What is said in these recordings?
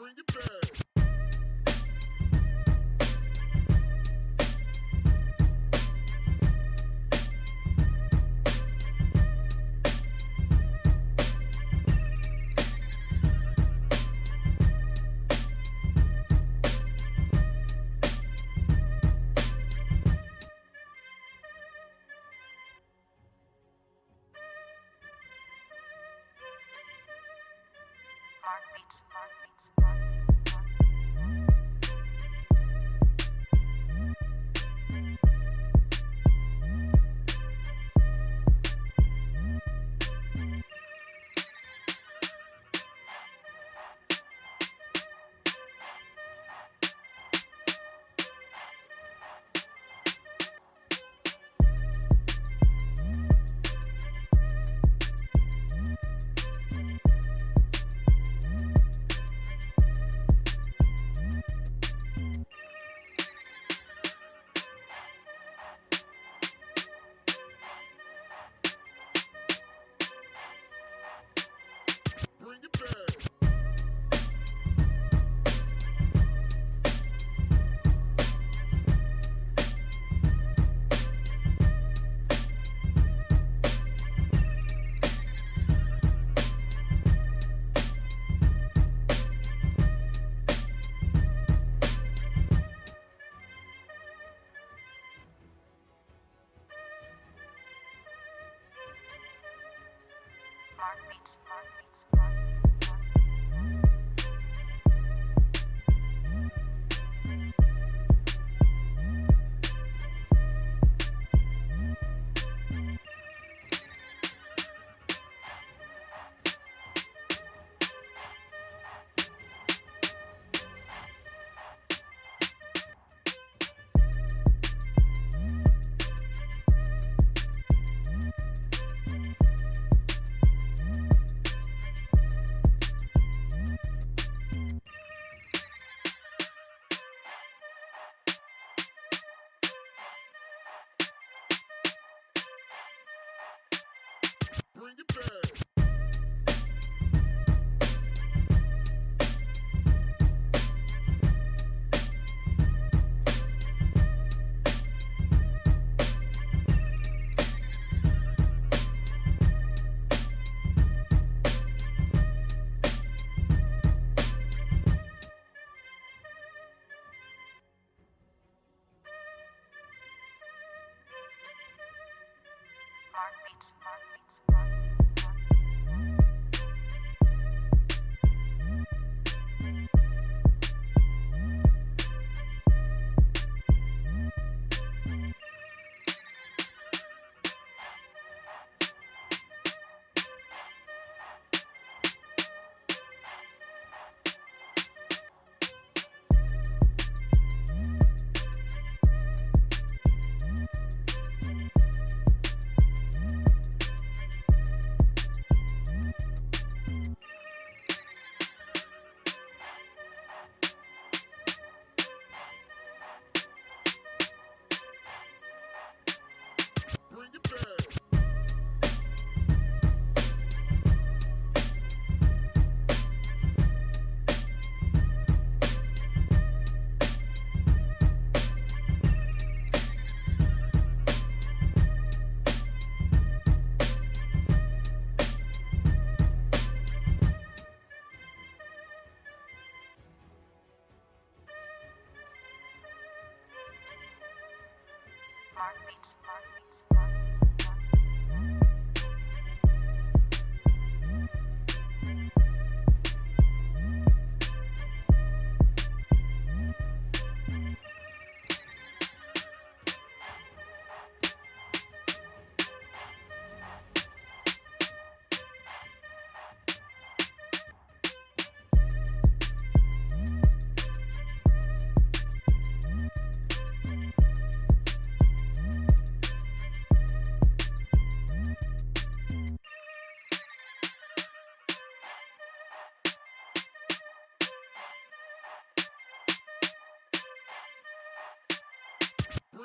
Bring it back. Bring it back. Bring it back. Bring it back.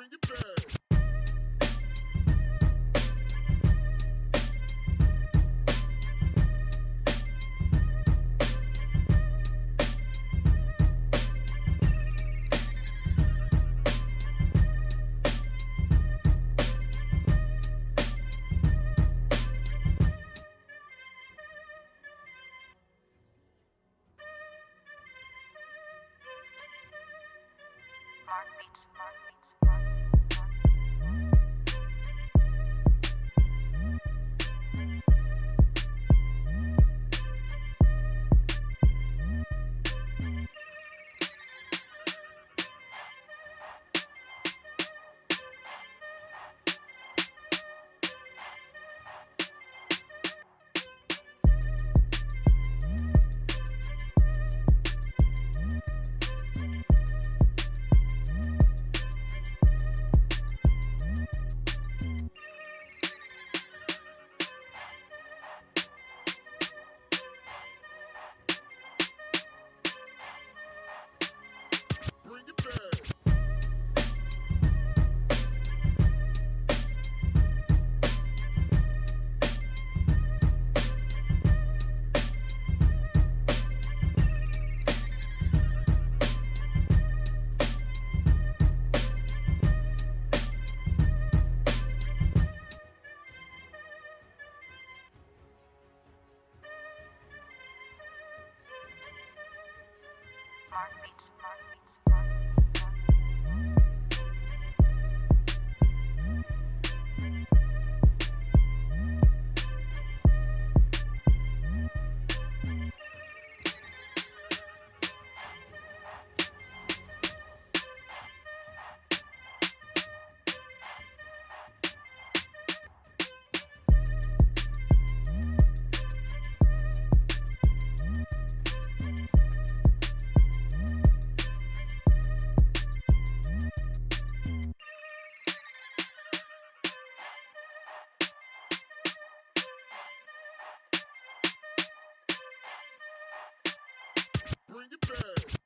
Bring it back. Bring it back. Bring it back.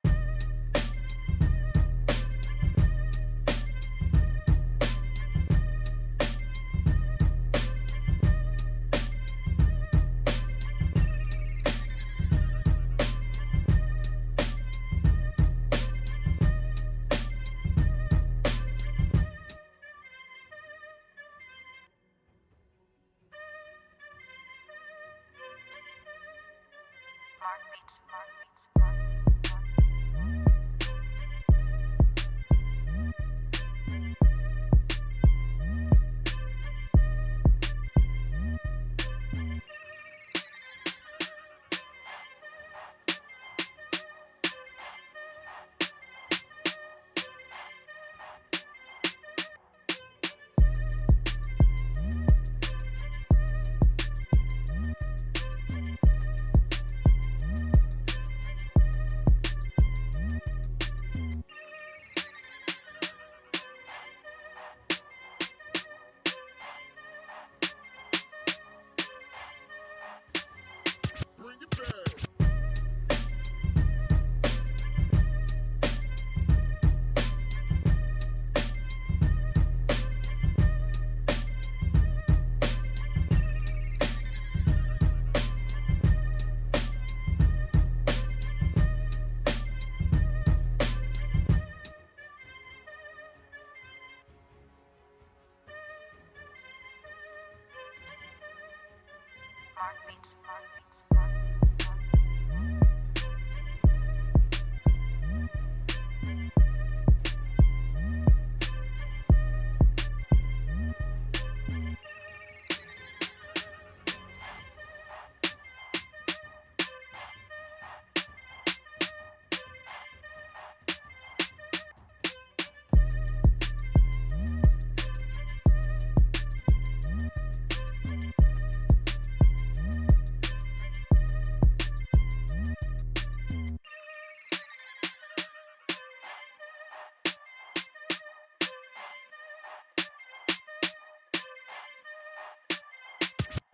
Bring it back.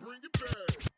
Bring it back.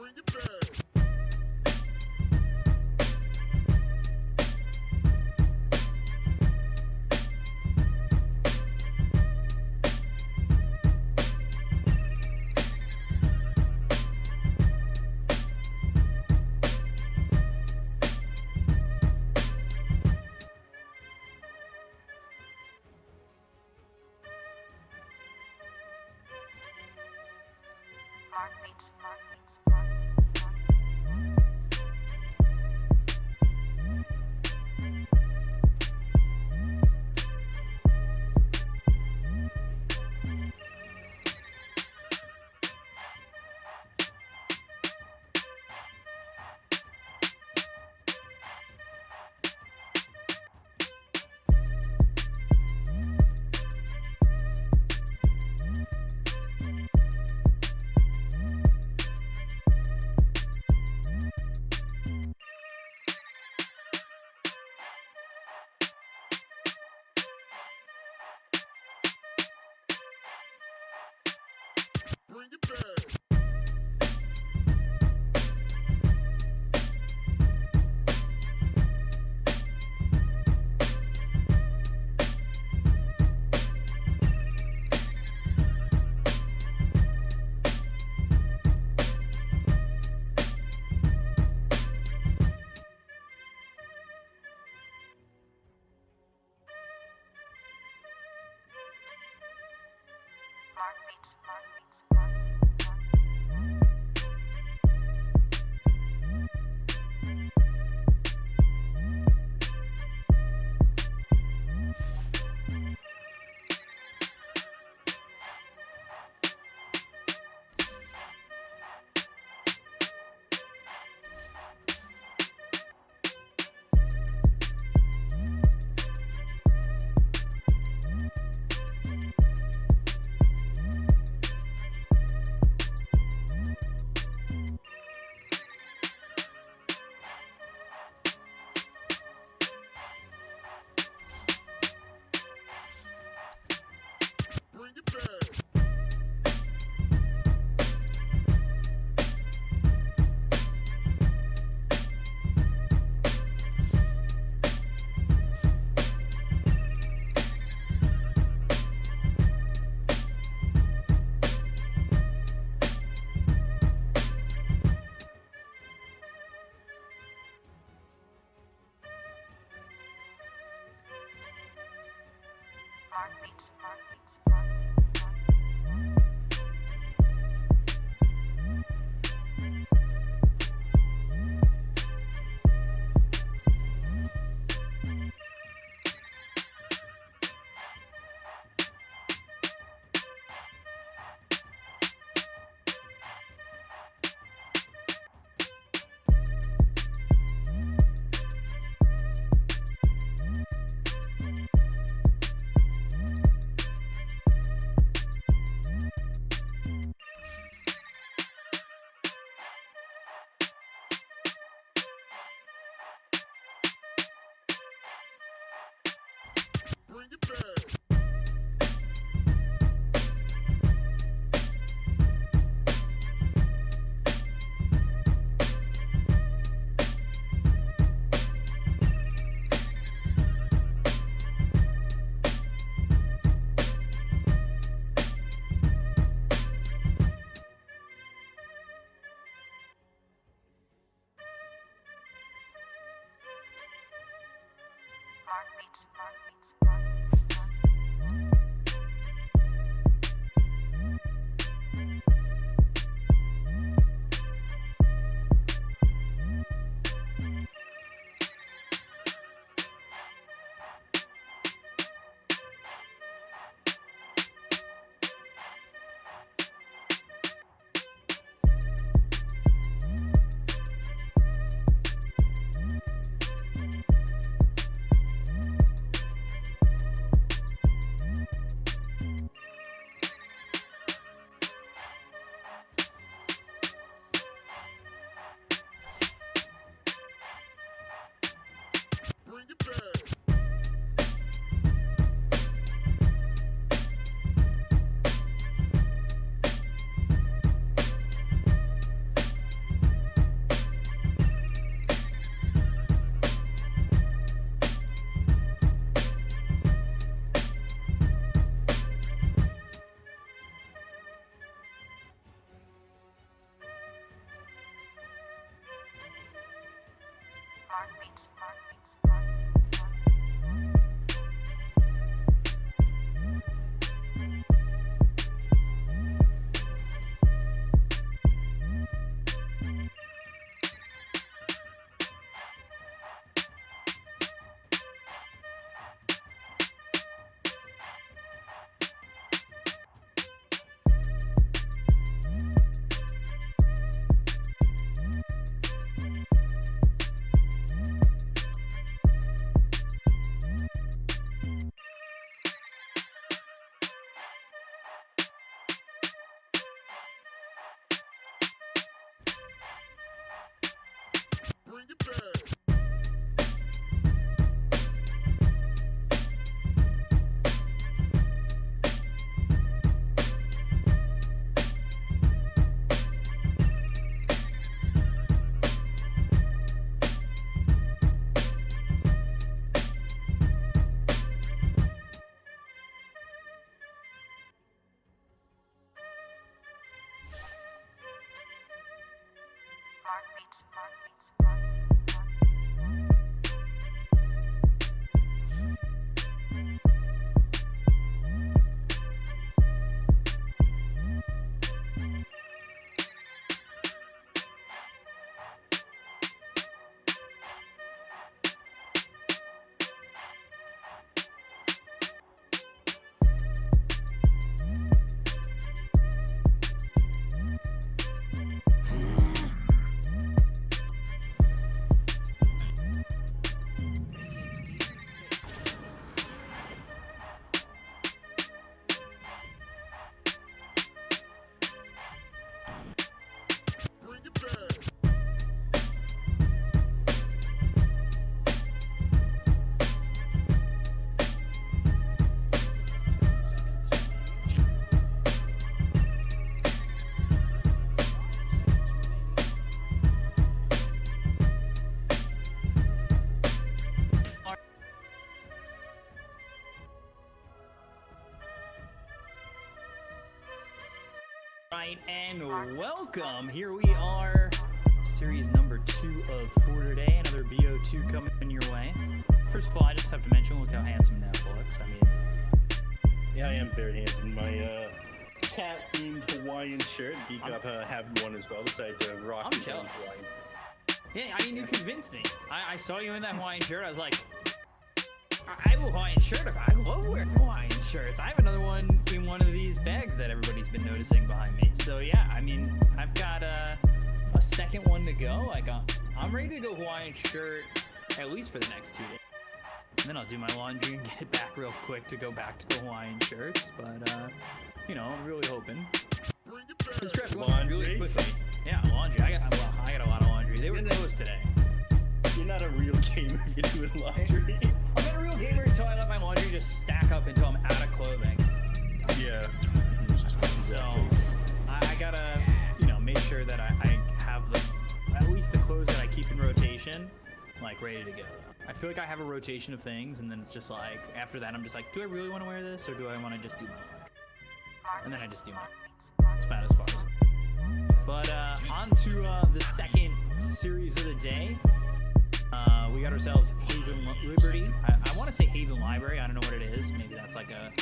Bring it back. Bring it back. Bring it back. Bring it back. Bring it back. Bring it back. Right, and welcome. Here we are, series number 2 of For Today. Another BO2 coming your way. First of all, I just have to mention, look how handsome Nev looks. I mean, yeah, I am very handsome. My cat-themed Hawaiian shirt. Beat up Havan one as well. Decided to rock. I'm jealous. Hawaiian. Yeah, I mean, you convinced me. I saw you in that Hawaiian shirt. I was like, I have a Hawaiian shirt. I love wearing Hawaiian shirts. I have another one in one of these bags that everybody's been noticing behind me. So yeah, I mean, I've got a second one to go. Like, I'm ready to go Hawaiian shirt at least for the next 2 days. And then I'll do my laundry and get it back real quick to go back to the Hawaiian shirts. But you know, I'm really hoping. Bring it back. This trip going really quickly. Yeah, laundry. I got a lot of laundry. They were closed today. You're not a real gamer. You're doing laundry. I'm not a real gamer until I let my laundry just stack up until I'm out of clothing. Yeah. So I gotta, you know, make sure that I have at least the clothes that I keep in rotation, like ready to go. I feel like I have a rotation of things, and then it's just like after that I'm just like, do I really want to wear this, or do I want to just do my laundry? And then I just do mine. It's about as far as. But on to the second series of the day. We got ourselves Haven Liberty. I want to say Haven Library. I don't know what it is. Maybe that's like a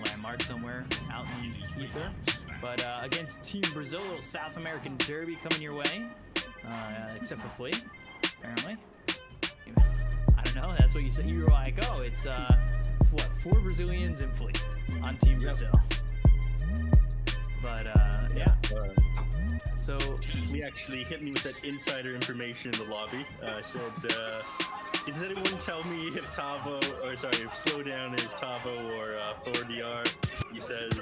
landmark somewhere out in the ether. But against Team Brazil, little South American derby coming your way. Except for Flea, apparently. I don't know. That's what you said. You were like, oh, it's what, 4 Brazilians and Flea on Team Brazil. But yeah. So he actually hit me with that insider information in the lobby. Said, does anyone tell me if if Slowdown is Tavo or 4DR? He says,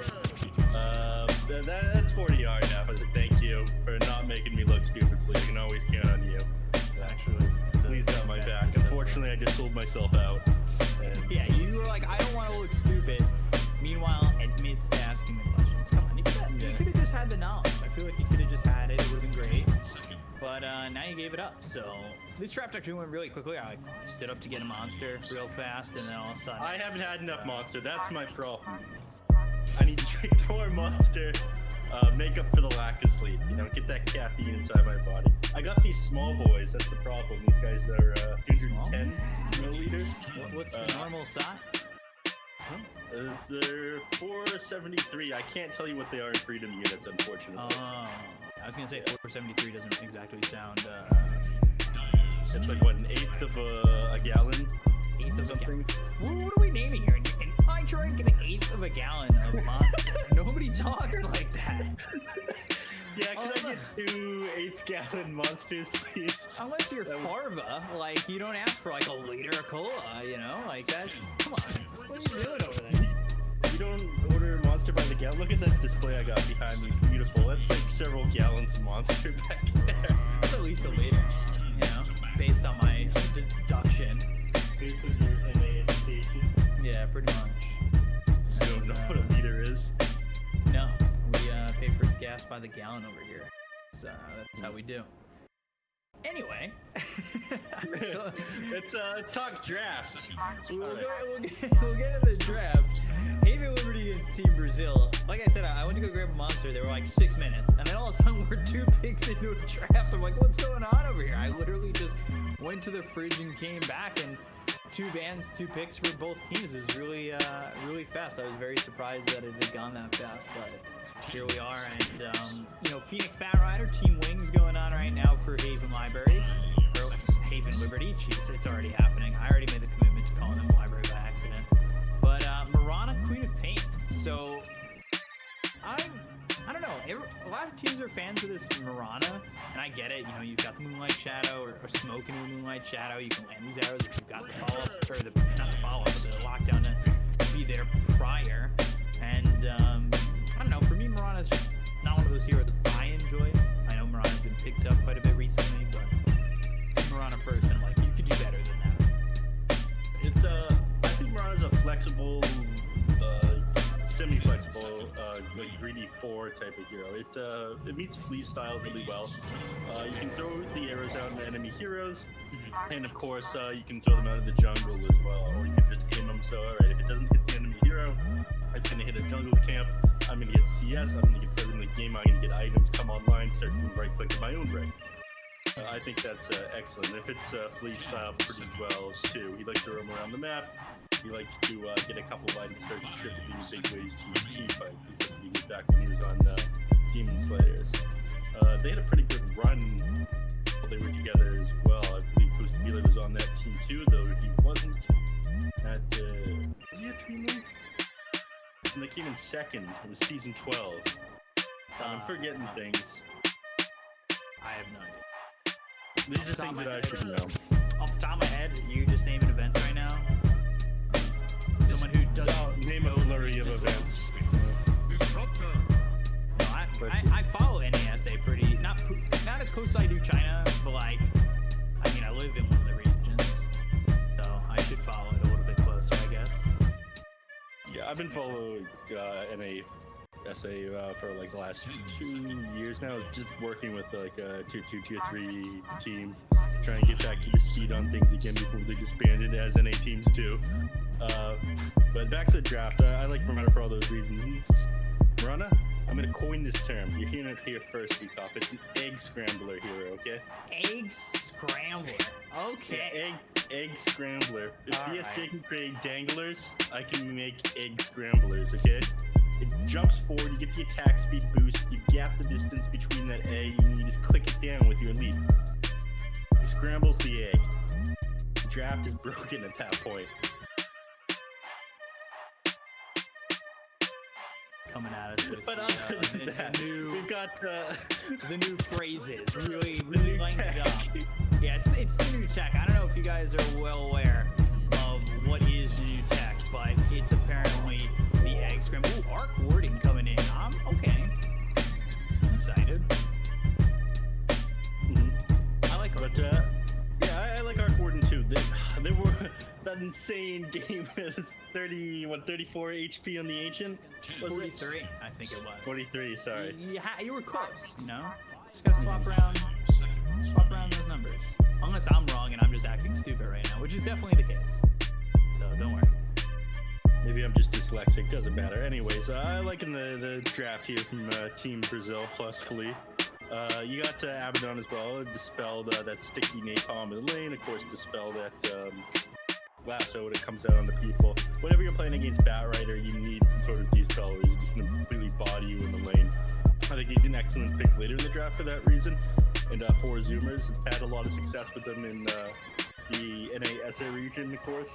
that's 4DR now. I said, thank you for not making me look stupid, Flea. I can always count on you. Actually, Flea's got my back. Unfortunately, I just sold myself out. And yeah, you were like, I don't want to look stupid. Meanwhile, admits to asking the questions. Come on, you could have just had the knowledge. I feel like you could have just had it. It would have been great. But now you gave it up. So this draft actually went really quickly. I stood up to get a monster real fast, and then all of a sudden... I haven't had enough monster. That's my problem. I need to drink more monster. make up for the lack of sleep. You know, get that caffeine inside my body. I got these small boys. That's the problem. These guys are 210 milliliters. What's the normal size? They're 473. I can't tell you what they are in freedom units, unfortunately. Oh, I was gonna say 473 doesn't exactly sound. It's like what, an eighth of a gallon? Eighth of a gallon. What are we naming here? And I drank an eighth of a gallon of Monster. Nobody talks like that. Yeah, can I get 2 eighth-gallon monsters, please? Unless you're Farva, like, you don't ask for, like, a liter of cola, you know? Like, that's... Come on. What are you doing over there? You don't order Monster by the gallon? Look at that display I got behind me. Beautiful. That's like several gallons of Monster back there. That's at least a liter, you know? Based on my deduction. Based on your NA education? Yeah, pretty much. You don't know what a liter is? No. We pay for gas by the gallon over here. So that's how we do. Anyway, let's talk draft. We'll get into the draft. Haven Liberty against Team Brazil. Like I said, I went to go grab a monster. There were like 6 minutes, and then all of a sudden we're 2 picks into a draft. I'm like, what's going on over here? I literally just went to the fridge and came back, and 2 bands, 2 picks for both teams. It was really, really fast. I was very surprised that it had gone that fast, but here we are. And you know, Phoenix Bat Rider, Team Wings going on right now for Haven Library, or Haven Liberty. Jeez, it's already happening. I already made the commitment to calling them Library by accident. But Marana, Queen of Pain. So I don't know. A lot of teams are fans of this Marana, and I get it. You know, you've got the Moonlight Shadow or Smoke in the Moonlight Shadow. You can land these arrows if you've got the follow-up, or not the follow-up, but the lockdown to be there prior. And I don't know. For me, Marana's just not one of those heroes that I enjoy. I know Marana's been picked up quite a bit recently, but it's Marana first, and I'm like, you could do better than that. It's I think Marana's a flexible, semi-flexible, like greedy 4 type of hero. It meets Flea style really well. You can throw the arrows out into enemy heroes, and of course you can throw them out of the jungle as well, or you can just aim them. So alright, if it doesn't hit the enemy hero, it's gonna hit a jungle camp. I'm gonna get CS. I'm gonna get further in the game. I'm gonna get items, come online, start doing right-click to my own brain. I think that's excellent. If it's Flea style pretty well too. He likes to roam around the map. He likes to get a couple of items, start contributing in big ways to team fights. He said he was back when he was on Demon Slayers. They had a pretty good run while they were together as well. I believe Postbila was on that team too, though he wasn't at was he at Team League? And they came in second. It was season 12. I'm forgetting things. I have no idea. These are things that I should know. Off the top of my head, you just naming events right now? Someone who doesn't name a flurry of events. No, I follow NASA pretty, not as close as I do China, but like, I mean, I live in one of the regions, so I should follow it a little bit closer, I guess. Yeah, I've been following NASA for like the last 2 years now, just working with like a tier 2, tier 3 team, trying to get back to the speed on things again before they disbanded as NA teams do. But back to the draft, I like Marana for all those reasons. Marana, I'm gonna coin this term. You're hearing it here first, Beakoff. It's an egg scrambler hero, okay? Egg scrambler. Okay. Egg scrambler. If All BSJ right. can create danglers, I can make egg scramblers, okay? It jumps forward, you get the attack speed boost, you gap the distance between that egg, and you just click it down with your leap. It scrambles the egg. The draft is broken at that point. Coming at us with But other than that, the new, we've got the new phrases, really new lining it tech. up. Yeah, it's the new tech. I don't know if you guys are well aware of what is the new tech, but it's apparently the egg scramble. Ooh, arc warding coming in. Okay. I'm excited. I like arc. But yeah, I like Arc Warden too. They were that insane game is 34 HP on the Ancient. Was 43, it? I think it was. 43, sorry. You were close, you know? Just gotta swap around those numbers. Unless I'm wrong and I'm just acting stupid right now, which is definitely the case. So don't worry. Maybe I'm just dyslexic, doesn't matter. Anyways, I like in the draft here from Team Brazil plus Flea. You got Abaddon as well, dispelled that sticky napalm in the lane, of course dispel that lasso that comes out on the people. Whenever you're playing against Batrider, you need some sort of dispel or he's just going to completely body you in the lane. I think he's an excellent pick later in the draft for that reason. And for Zoomers, I've had a lot of success with them in the NLSN region, of course.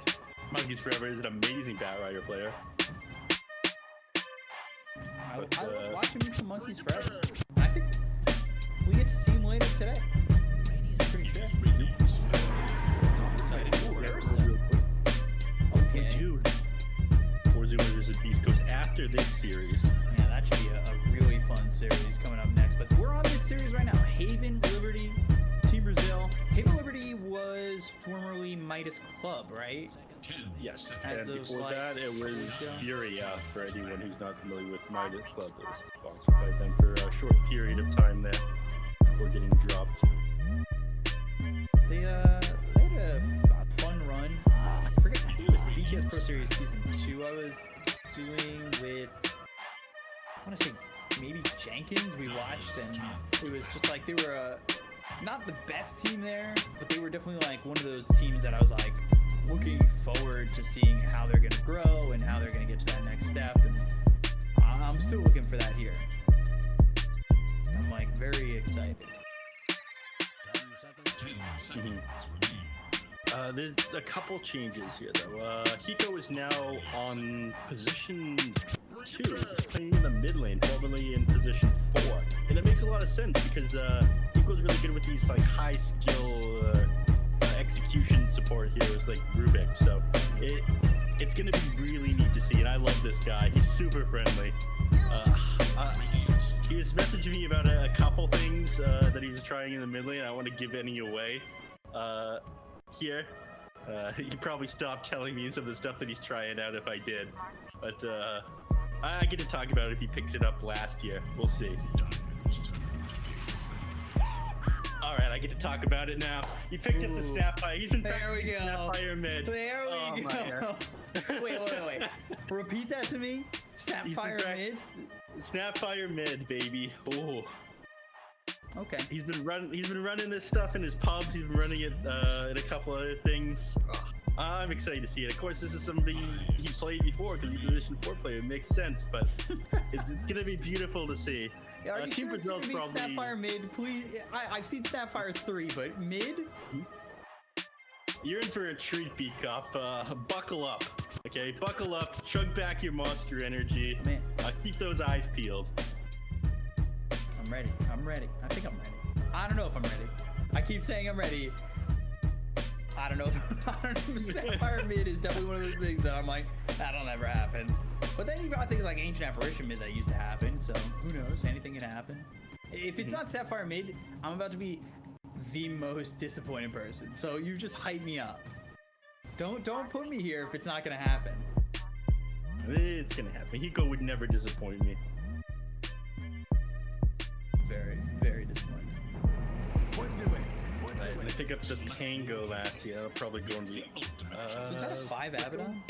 Monkeys Forever is an amazing Batrider player. I was watching me some Monkeys Forever. I think we get to see him later today. Pretty sure. Okay. Dude. Four Zoomers versus Beast Coast after this series. Yeah, that should be a really fun series coming up next. But we're on this series right now. Haven, Liberty, Team Brazil. Haven Liberty was formerly Midas Club, right? Yes, As and of, before like, that, it was yeah. Furia, for anyone who's not familiar with Midas Club. It was sponsored by them for a short period of time there before getting dropped. They had a fun run. I forget, I think it was the BTS Pro Series Season 2 I was doing with, I want to say maybe Jenkins. We watched and it was just like they were not the best team there, but they were definitely like one of those teams that I was like looking forward to seeing how they're going to grow and how they're going to get to that next step. And I'm still looking for that here. I'm like very excited. There's a couple changes here, though. Hiko is now on position 2. He's playing in the mid lane, formerly in position 4. And it makes a lot of sense because Hiko's really good with these like high skill execution support heroes like Rubik. So it's going to be really neat to see. And I love this guy. He's super friendly. He was messaging me about a couple things that he was trying in the mid lane. I don't want to give any away here. He probably stopped telling me some of the stuff that he's trying out if I did. But I get to talk about it if he picks it up last year. We'll see. Alright, I get to talk about it now. He picked up the Snapfire. He's been practicing Snapfire mid. There we go. Wait. Repeat that to me. Snapfire mid? Snapfire mid, baby. Oh. Okay. He's been running this stuff in his pubs. He's been running it in a couple other things. I'm excited to see it. Of course, this is something he played before because he's a Position 4 player. It makes sense, but it's gonna be beautiful to see. Yeah, are you Team sure it's Brazil's gonna be probably Snapfire mid? Please, I've seen Snapfire 3, but mid? You're in for a treat, B-Cop. Buckle up, okay? Buckle up. Chug back your monster energy. Man. Keep those eyes peeled. I'm ready. I think I'm ready. I don't know if I'm ready. I keep saying I'm ready. I don't know. Snapfire mid is definitely one of those things that I'm like, that'll never happen. But then you got things like Ancient Apparition mid that used to happen, so who knows? Anything can happen. If it's not Sapphire mid, I'm about to be the most disappointed person. So you just hype me up. Don't put me here if it's not gonna happen. It's gonna happen. Hiko would never disappoint me. Very, very disappointed. I pick up the Tango last year. I'll probably go on the. So is that a 5 Abaddon?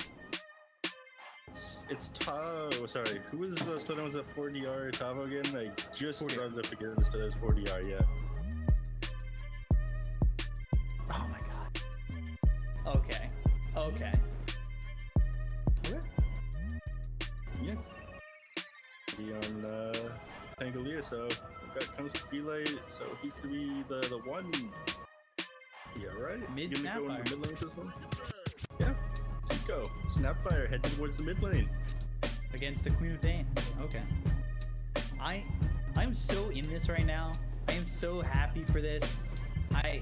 It's Tavo. Sorry, who was Slow was at 4DR Tavo again? I just 4DR. started to forget this. It's 4DR, yeah. Oh my god. Okay. Yeah. Be on Pangolier, so we've got comes to be late, so he's gonna be the one. Yeah, right? Mid He's gonna go in Snapfire. the mid lane with this one? Yeah. Go. Snapfire, head towards the mid lane. Against the Queen of Pain. Okay. I'm so in this right now. I am so happy for this. I'm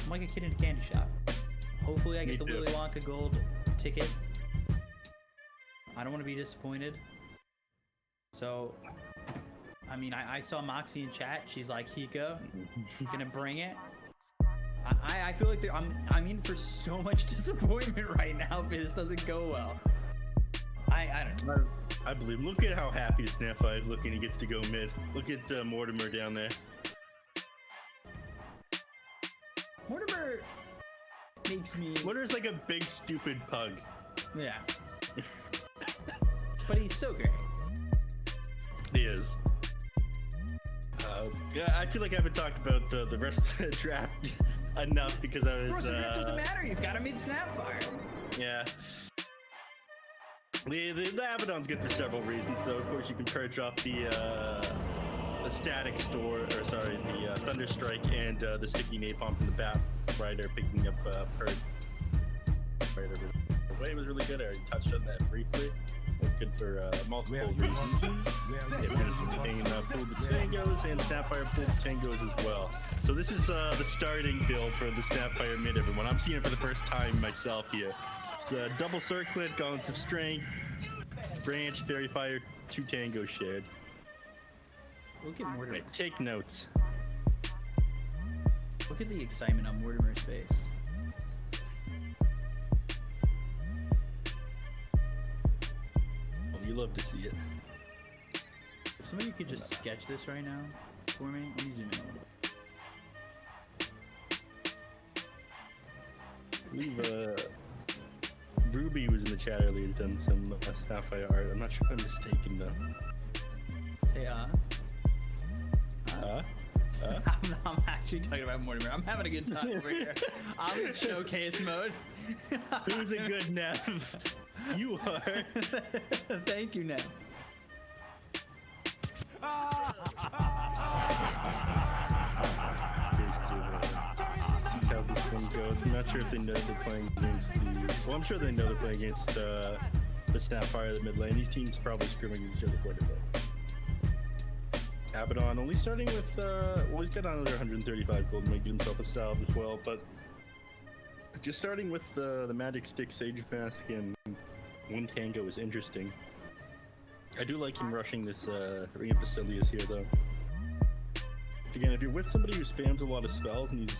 like a kid in a candy shop. Hopefully I get the Me too. Willy Wonka gold ticket. I don't want to be disappointed. So, I mean, I saw Moxie in chat. She's like, Hiko, gonna bring it. I feel like I'm in for so much disappointment right now if this doesn't go well. I don't know. I believe. Look at how happy Snapfire is looking. He gets to go mid. Look at Mortimer down there. Mortimer, makes me. Winter's like a big stupid pug. Yeah. But he's so great. He is. Yeah, I feel like I haven't talked about the rest of the draft enough because I was. Bro, so draft doesn't matter. You've got him in Snapfire. Yeah. The Abaddon's good for several reasons, though. Of course, you can charge off the static store, or sorry, the Thunder Strike and the sticky napalm from the Bat Rider, picking up Purge. Right over the way was really good. I already touched on that briefly. It's good for multiple reasons. It can pull the tangos and Snapfire pull the tangos as well. So this is the starting build for the Snapfire mid, everyone. I'm seeing it for the first time myself here. It's a double circlet, gauntlets of strength, branch, fairy fire, 2 tango shared. Look at Mortimer. Right, take notes. Look at the excitement on Mortimer's face. Well, you love to see it. If somebody could just sketch this right now for me, let me zoom in a little bit. We've Ruby was in the chat earlier, has done some Snapfire art. I'm not sure if I'm mistaken though. Say I'm actually talking about Mortimer. I'm having a good time over here. I'm in showcase mode. Who's a good Nev? You are. Thank you, Nev. Here's to see how this one goes. I'm not sure if they know they're playing against the. Well, I'm sure they know they're playing against the Snapfire, the mid lane. These teams probably scrimming against each other quite a bit. Abaddon only starting with, well, he's got another 135 gold, might get himself a salve as well, but just starting with the Magic Stick, Sage Mask, and one tango is interesting. I do like him rushing this Ring of Basilius here, though. Again, if you're with somebody who spams a lot of spells, and he's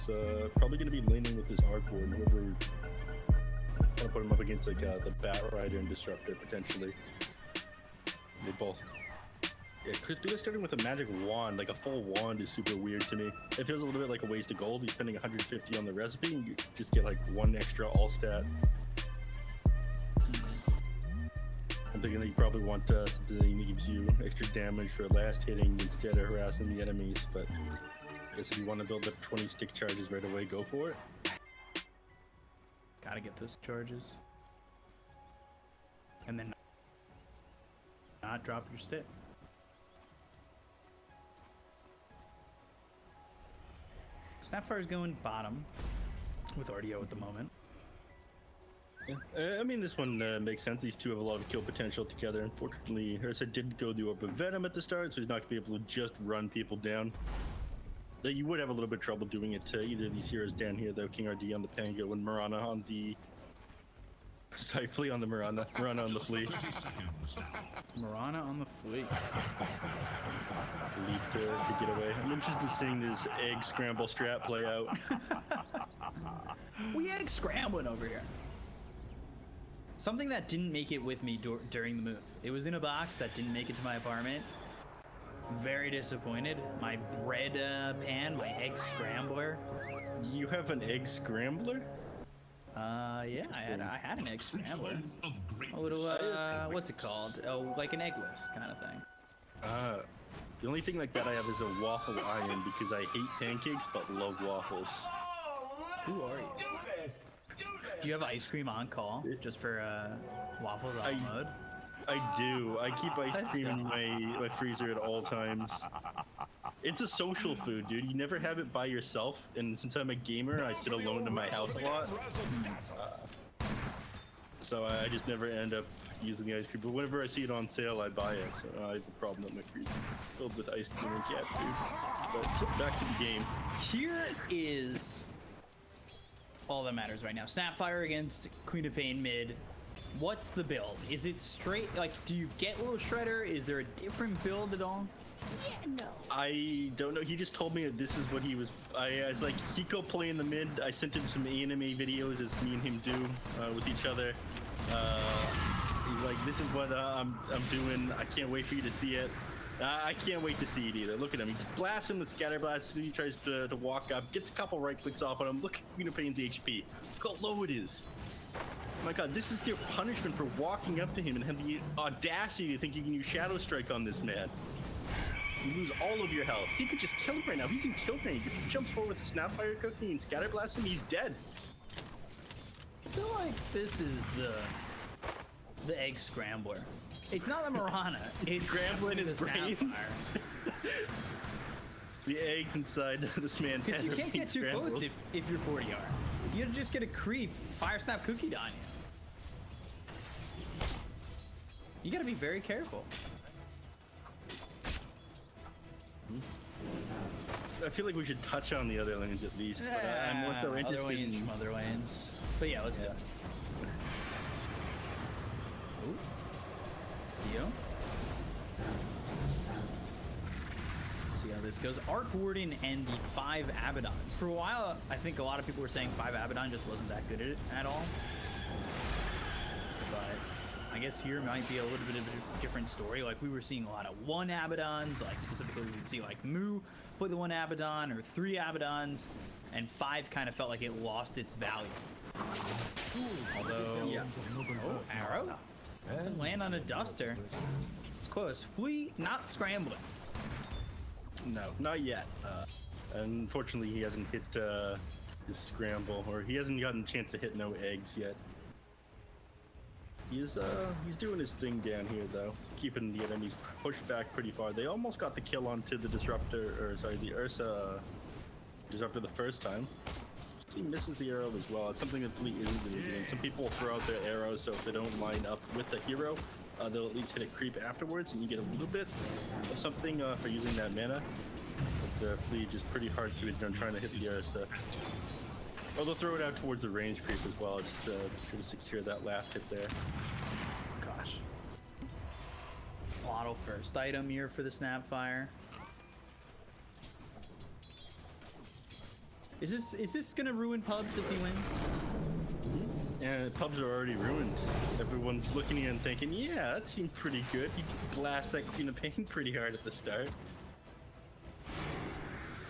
probably going to be leaning with his Arcor, and whoever want to put him up against, like, the Bat Rider and Disruptor, potentially. They both. Yeah, Crispy starting with a magic wand, like a full wand, is super weird to me. It feels a little bit like a waste of gold. You're spending 150 on the recipe, and you just get like 1 extra all stat. I'm thinking that you probably want something that gives you extra damage for last hitting instead of harassing the enemies, but I guess if you want to build up 20 stick charges right away, go for it. Gotta get those charges. And then not drop your stick. Snapfire's going bottom with RDO at the moment. Yeah. I mean, this one makes sense. These two have a lot of kill potential together. Unfortunately, Ursa did go the Orb of Venom at the start, so he's not going to be able to just run people down. You would have a little bit of trouble doing it to either of these heroes down here, though. King RD on the Pango and Mirana on the... Sorry, Flea on the Mirana. Mirana on the Flea. Mirana on the Flea. Lead to get away. I'm interested in seeing this egg scramble strat play out. We egg scrambling over here. Something that didn't make it with me during the move. It was in a box that didn't make it to my apartment. Very disappointed. My bread pan, my egg scrambler. You have an egg scrambler? Yeah, I had an egg scrambler. A little, what's it called? Oh, like an egg whisk kind of thing. The only thing like that I have is a waffle iron because I hate pancakes but love waffles. Who are you? Do you have ice cream on call just for waffles on mode? I do. I keep ice cream in my freezer at all times. It's a social food, dude. You never have it by yourself, and since I'm a gamer, I sit alone in my house a lot. So I just never end up using the ice cream. But whenever I see it on sale, I buy it. So I have a problem that my freezer is filled with ice cream and cat food. But back to the game. Here is all that matters right now. Snapfire against Queen of Pain mid. What's the build? Is it straight, like, do you get Little Shredder? Is there a different build at all? Yeah, no. I don't know. He just told me that this is what he was. I was like, Hiko play in the mid. I sent him some anime videos as me and him do with each other. He's like, this is what I'm doing. I can't wait for you to see it. I can't wait to see it either. Look at him. He blasts him with scatter blast. He tries to walk up, gets a couple right clicks off on him. Look at Queen of Pain's HP. Look how low it is. Oh my god, this is their punishment for walking up to him and having the audacity to think you can use Shadow Strike on this man. You lose all of your health. He could just kill him right now. He's in kill range. If he jumps forward with a Snapfire cookie and scatter blast him, he's dead. I feel like this is the egg scrambler. It's not the Marana. It's Scrambling his the brains. Snapfire. The eggs inside this man's head. Because you are can't being get too scrambled. close if you're 40R. You just get a creep, fire snap cookie on you. You gotta be very careful. I feel like we should touch on the other lanes at least. But I'm more so other interested lanes in... from other lanes. But yeah, let's do it. Ooh. Dio. See how this goes. Arc Warden and the 5 Abaddon. For a while, I think a lot of people were saying 5 Abaddon just wasn't that good at it at all. But I guess here might be a little bit of a different story. Like we were seeing a lot of 1 Abaddons, like specifically we'd see like Moo play the 1 Abaddon or 3 Abaddons, and 5 kind of felt like it lost its value. Although, yeah. Oh, arrow. Doesn't land on a duster. It's close. Flea, not scrambling. No, not yet. Unfortunately, he hasn't hit his scramble, or he hasn't gotten a chance to hit no eggs yet. He's doing his thing down here though. He's keeping the enemies pushed back pretty far. They almost got the kill onto the disruptor, or sorry, the Ursa disruptor the first time. He misses the arrow as well. It's something that Fleet isn't really doing. Some people throw out their arrows, so if they don't line up with the hero, they'll at least hit a creep afterwards, and you get a little bit of something for using that mana. But the Fleet is pretty hard to hit on trying to hit the Ursa. Or they'll throw it out towards the range creep as well, just to try to secure that last hit there. Gosh. Auto first item here for the Snapfire. Is this gonna ruin pubs if he wins? Yeah, pubs are already ruined. Everyone's looking at it and thinking, yeah, that seemed pretty good. He blasted that Queen of Pain pretty hard at the start.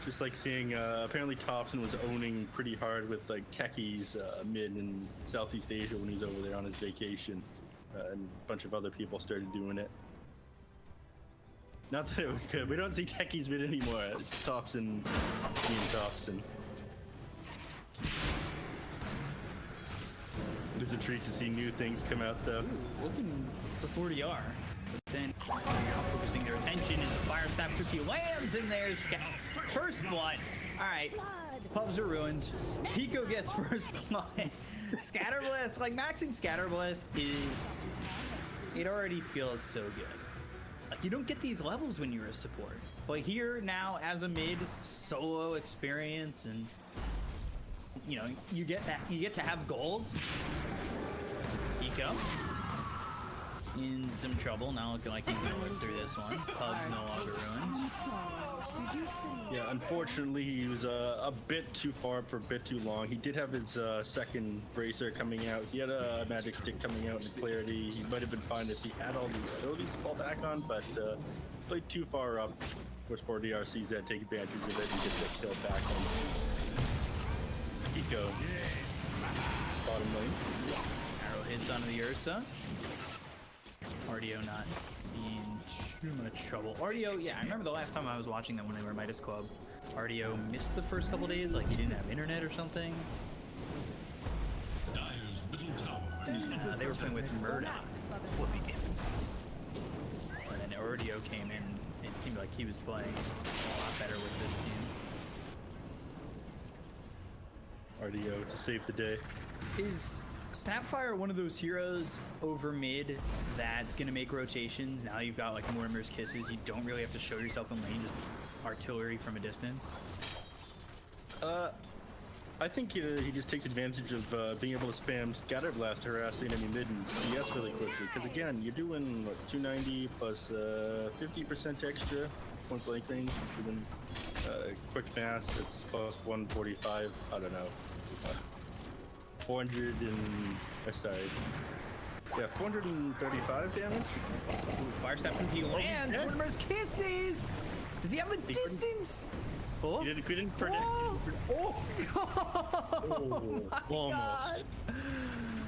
Just like seeing, apparently Thompson was owning pretty hard with like techies mid in Southeast Asia when he's over there on his vacation. And a bunch of other people started doing it. Not that it was good. We don't see techies mid anymore. It's Thompson, me and Thompson. It is a treat to see new things come out though. Ooh, looking for 40R. But then focusing their attention and the fire snap cookie lands in there. First blood. Alright. Pubs are ruined. Pico gets first blood. Scatterblast, like maxing Scatterblast is, it already feels so good. Like you don't get these levels when you're a support. But here now as a mid, solo experience, and you know, you get to have gold. Pico in some trouble, now looking like he's gonna work through this one. Pub's no longer ruined. Yeah, unfortunately he was a bit too far for a bit too long. He did have his second bracer coming out. He had a magic stick coming out in clarity. He might have been fine if he had all these abilities to fall back on, but played too far up. Of course, 4DR sees that, take advantage of it, and gets that kill back on Pico. Bottom lane. Arrow hits onto the Ursa. RDO not in too much trouble. RDO, yeah, I remember the last time I was watching them when they were Midas Club. RDO missed the first couple days, like he didn't have internet or something. They were playing with Murdoch. And then RDO came in. It seemed like he was playing a lot better with this team. RDO to save the day. Is Snapfire one of those heroes over mid that's gonna make rotations? Now you've got like Mortimer's Kisses, you don't really have to show yourself in lane, just artillery from a distance. I think he just takes advantage of being able to spam Scatter Blast to harass the enemy mid and CS really quickly. Because again, you're doing what, 290 plus 50% extra point blank range. Doing quick math, it's plus 145. I don't know. 400 and sorry, Yeah, 435 damage. Ooh, fire step from he lands. dead. Mortimer's kisses. Does he have the distance? Oh. He didn't predict. Oh. Oh, almost. God.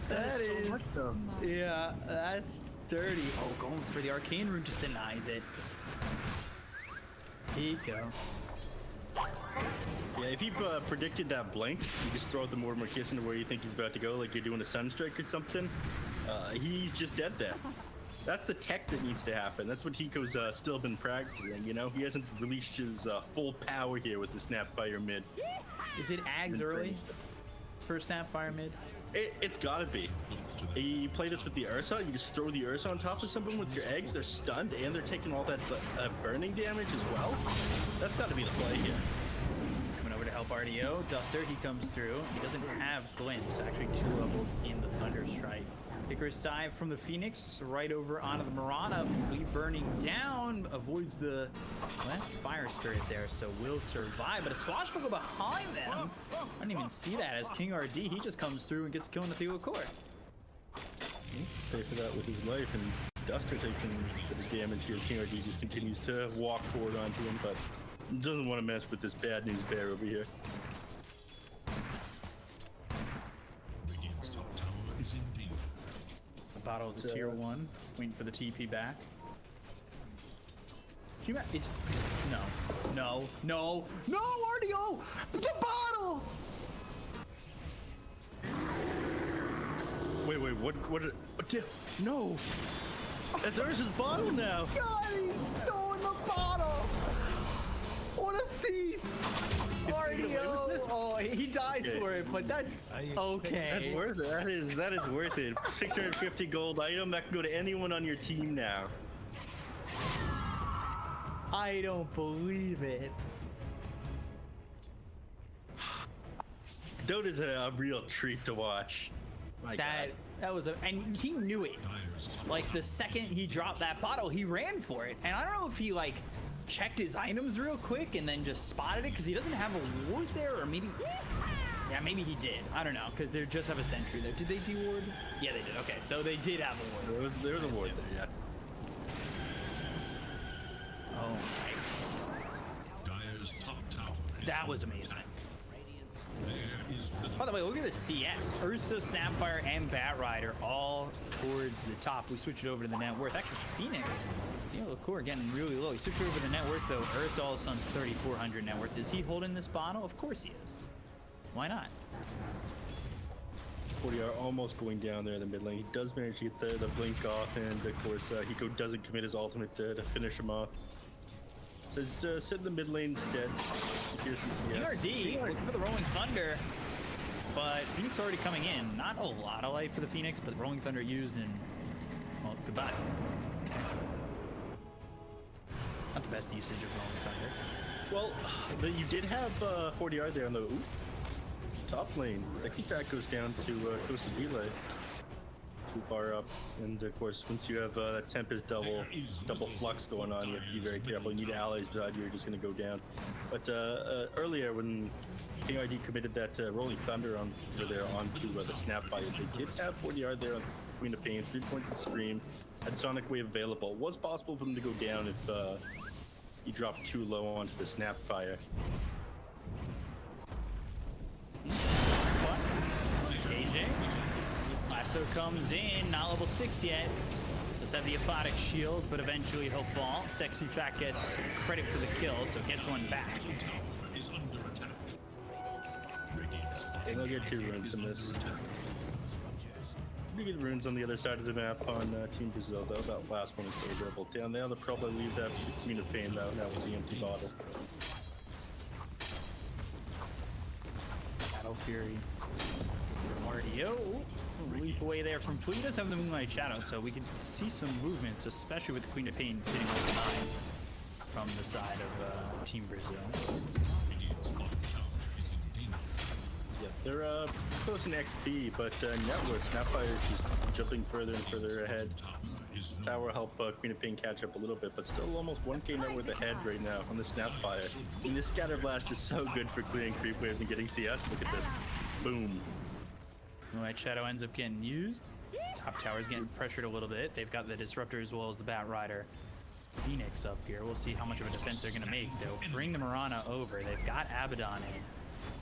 That is. So much, though. Yeah, that's dirty. Oh, going for the arcane rune just denies it. Here you go. Yeah, if you predicted that blink, you just throw the Mortimer Kiss into where you think he's about to go, like you're doing a Sunstrike or something. He's just dead there. That's the tech that needs to happen. That's what Hiko's still been practicing, you know? He hasn't released his full power here with the Snapfire mid. Is it Ags early for Snapfire mid? It's gotta be. You play this with the Ursa, you just throw the Ursa on top of someone with your eggs, they're stunned, and they're taking all that burning damage as well. That's gotta be the play here. Coming over to help RDO. Duster, he comes through. He doesn't have glimpse, actually 2 levels in the Thunder Strike. Icarus dive from the Phoenix right over onto the Mirana. Fleet burning down, avoids the last fire spirit there, so will survive. But a swashbuckle behind them. I didn't even see that as King RD, he just comes through and gets killed in the Theo Court. Pay for that with his life, and Duster taking the damage here. King RD just continues to walk forward onto him, but doesn't want to mess with this bad news bear over here. Battle of the tier 1, waiting for the TP back. Can you is no, RDO! The bottle! Wait, no! That's Ursa's bottle now! God, he's stolen the bottle! What a thief! RDO! Oh, he dies for it, but that's okay. That's worth it. That is worth it. 650 gold item that can go to anyone on your team now. I don't believe it. Dota's a real treat to watch. My God. That was and he knew it. Like the second he dropped that bottle, he ran for it. And I don't know if he like checked his items real quick and then just spotted it because he doesn't have a ward there, or maybe yeah, maybe he did. I don't know, because they just have a sentry there. Did they de-ward? Yeah, they did. Okay, so they did have a ward. There was a ward there, yeah. Oh my. That was amazing. By the way, look at the CS. Ursa, Snapfire, and Batrider all towards the top. We switch it over to the net worth. Actually, Phoenix, Core getting really low. He switched over to the net worth, though. Ursa all of a sudden 3,400 net worth. Is he holding this bottle? Of course he is. Why not? 40 are almost going down there in the mid lane. He does manage to get the blink off, and of course, Hiko doesn't commit his ultimate to finish him off. So sit in the mid lane instead. Here's some CS. PRD looking for the Rolling Thunder, but Phoenix already coming in. Not a lot of life for the Phoenix, but Rolling Thunder used, and well, goodbye. Okay. Not the best usage of Rolling Thunder. Well, you did have 40R there on the top lane. Sexy Fat goes down to Costa Relay. Too far up, and of course, once you have that Tempest double flux going on, you have to be very careful. You need allies beside you, you're just going to go down. But earlier, when King ID committed that Rolling Thunder onto the Snapfire, they did have 40R there on Queen of Pain, 3 points of Scream, had Sonic Wave available. It was possible for them to go down if you dropped too low onto the Snapfire. KJ. Lasso comes in, not level 6 yet. Does have the Aphotic Shield, but eventually he'll fall. Sexy Fat gets credit for the kill, so gets one back. And they'll get 2 runes from this. You get runes on the other side of the map on Team Brazil, though. That last one is still available. Down there, they'll probably leave that for the Queen of Pain, though. That was the empty bottle. Battle Fury. RDO. Leap away there from Fleet. He does have the Moonlight Shadow, so we can see some movements, especially with the Queen of Pain sitting on the 9 from the side of Team Brazil. Yeah, they're close in XP, but Network Snapfire is just jumping further and further ahead. Tower help Queen of Pain catch up a little bit, but still almost 1k net worth ahead right now on the Snapfire. And this Scatter Blast is so good for clearing creep waves and getting CS. Look at this. Boom. Moonlight Shadow ends up getting used. Top tower's getting pressured a little bit. They've got the Disruptor as well as the Bat Rider. Phoenix up here. We'll see how much of a defense they're going to make. They'll bring the Mirana over. They've got Abaddon in,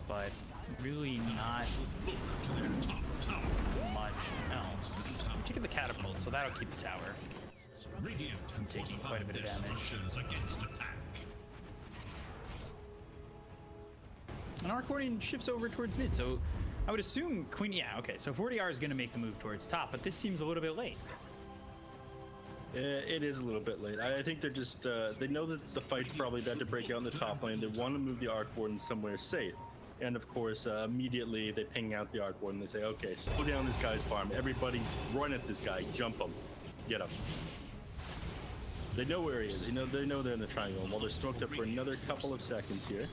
but really not much else. I'm taking the Catapult, so that'll keep the tower. I'm taking quite a bit of damage. And Arcorian shifts over towards mid, so I would assume Queen... Yeah, okay, so 40R is going to make the move towards top, but this seems a little bit late. It is a little bit late. I think they're just, they know that the fight's probably about to break out in the top lane. They want to move the Arc Warden somewhere safe. And of course, immediately they ping out the Arc Warden. They say, okay, slow down this guy's farm. Everybody run at this guy, jump him, get him. They know where he is. They know they're in the triangle. While they're smoked up for another couple of seconds here.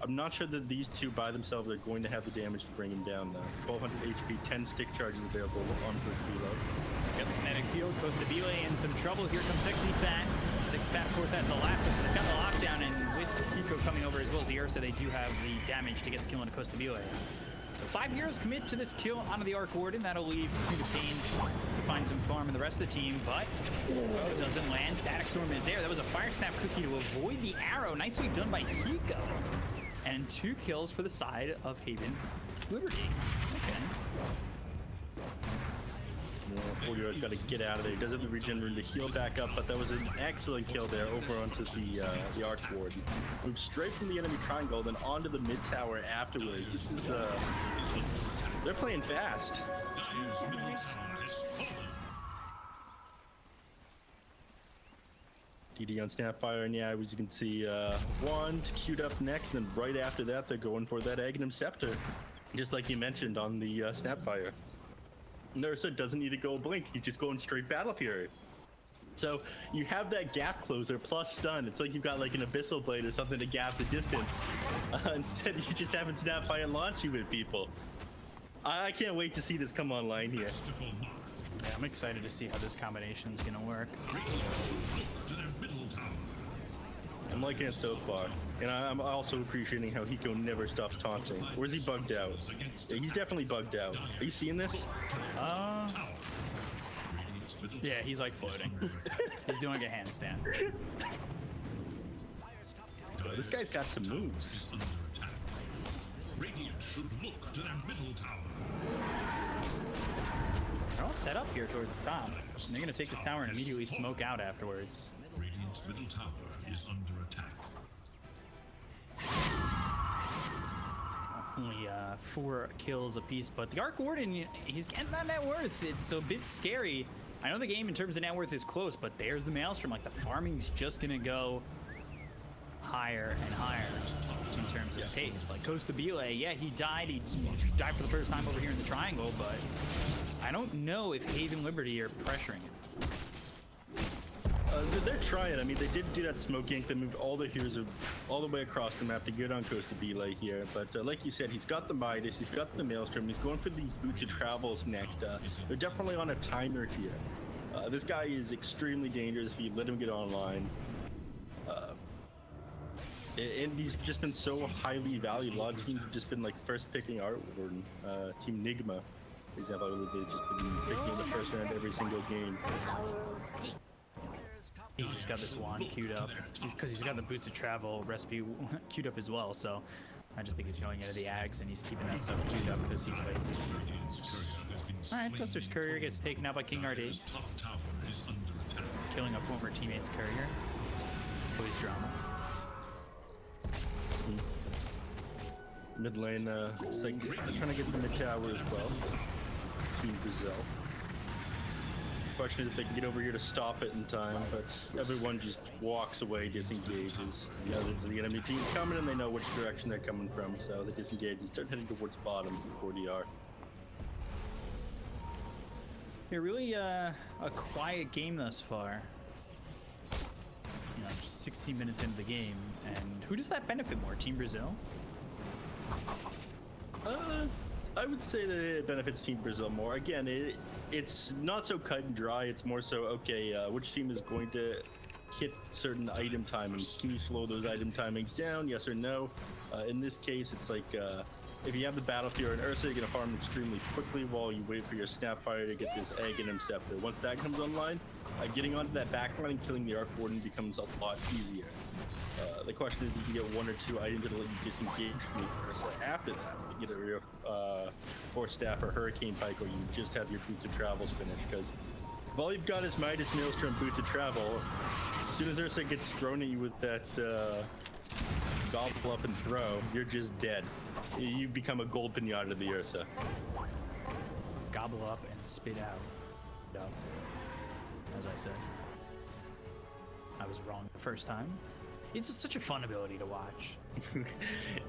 I'm not sure that these two by themselves are going to have the damage to bring him down though. 1200 HP, 10 stick charges available on per kilo. Got the kinetic field, Costa Bile in some trouble. Here comes Sexy Fat. Sexy Fat, of course, has the lasso, so they've got the lockdown, and with Pico coming over as well as the Ursa, they do have the damage to get the kill into Costa Bile. So 5 heroes commit to this kill onto the Arc Warden. That'll leave Peter Payne to find some farm in the rest of the team, but it doesn't land. Static Storm is there. That was a Fire Snap cookie to avoid the arrow. Nicely done by Hiko. And 2 kills for the side of Haven Liberty. Okay. 40-year-old's got to get out of there. He does have the regen rune to heal back up, but that was an excellent kill there over onto the Arc Warden. Moved straight from the enemy triangle, then onto the mid tower afterwards. This is, they're playing fast. DD on Snapfire, and yeah, as you can see, Wand queued up next, and then right after that, they're going for that Aghanim Scepter, just like you mentioned on the Snapfire. Nursa doesn't need to go blink, he's just going straight Battle Fury. So you have that gap closer plus stun. It's like you've got like an Abyssal Blade or something to gap the distance. Instead, you just have Snapfire launch you at people. I can't wait to see this come online here. Yeah, I'm excited to see how this combination is going to work. I'm liking it so far. And I'm also appreciating how Hiko never stops taunting. Or is he bugged out? Yeah, he's definitely bugged out. Are you seeing this? Yeah, he's like floating. He's doing a handstand. Oh, this guy's got some moves. Radiant should look to their middle tower. They're all set up here towards the top. And they're going to take this tower and immediately smoke out afterwards. Radiant's middle tower is under attack. Only 4 kills apiece, but the Arc Warden, he's getting that net worth. It's a bit scary. I know the game in terms of net worth is close, but there's the Maelstrom. Like, the farming's just going to go higher and higher in terms of pace. Like, Costa Bile, yeah, he died. He died for the first time over here in the triangle, but I don't know if Haven Liberty are pressuring him. They're trying. I mean, they did do that smoke yank that moved all the heroes all the way across the map to get on Costa Bile here. But like you said, he's got the Midas, he's got the Maelstrom, he's going for these Boots of Travels next. They're definitely on a timer here. This guy is extremely dangerous if you let him get online. And he's just been so highly valued. A lot of teams have just been like first picking Art Warden. Team Nigma, for example, they've just been picking in the first round every single game. He just got this wand queued up because he's got the Boots of Travel recipe queued up as well. So I just think he's going into the Ags and he's keeping that stuff queued up because he's lazy. All right, Duster's Courier gets taken out by King RD, killing a former teammate's courier. Always drama. Mid lane, trying to get the mid tower as well. Team Brazil. Question is if they can get over here to stop it in time, but everyone just walks away, disengages. You know, the enemy team's coming and they know which direction they're coming from, so they disengage and start heading towards bottom for DR. Yeah, really a quiet game thus far. You know, just 16 minutes into the game, and who does that benefit more, Team Brazil? I would say that it benefits Team Brazil more. Again, it's not so cut and dry. It's more so, okay, which team is going to hit certain item timings? Can you slow those item timings down? Yes or no? In this case, it's like if you have the Battlefield and Ursa, you're gonna farm extremely quickly while you wait for your Snapfire to get this Egg and Scepter. Once that comes online, getting onto that backline and killing the Arc Warden becomes a lot easier. The question is, if you can get 1 or 2 items that'll let you disengage from the Ursa after that. You get a real Force Staff or Hurricane Pike, or you just have your Boots of Travels finished. Because if all you've got is Midas, Maelstrom, Boots of Travel, as soon as Ursa gets thrown at you with that gobble up and throw, you're just dead. You become a gold pinata to the Ursa. Gobble up and spit out. No. As I said. I was wrong the first time. It's just such a fun ability to watch.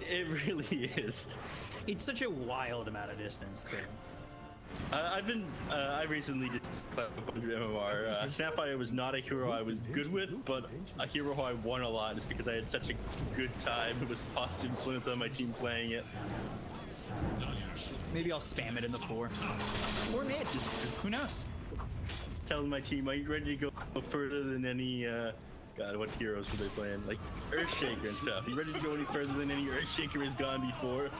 It really is. It's such a wild amount of distance, too. I recently just played MMR. Snapfire was not a hero I was good with, but a hero who I won a lot just because I had such a good time. It was positive influence on my team playing it. Maybe I'll spam it in the 4. Or mid. Just, who knows? Telling my team, are you ready to go further than any, God, what heroes were they playing? Like, Earthshaker and stuff. You ready to go any further than any Earthshaker has gone before?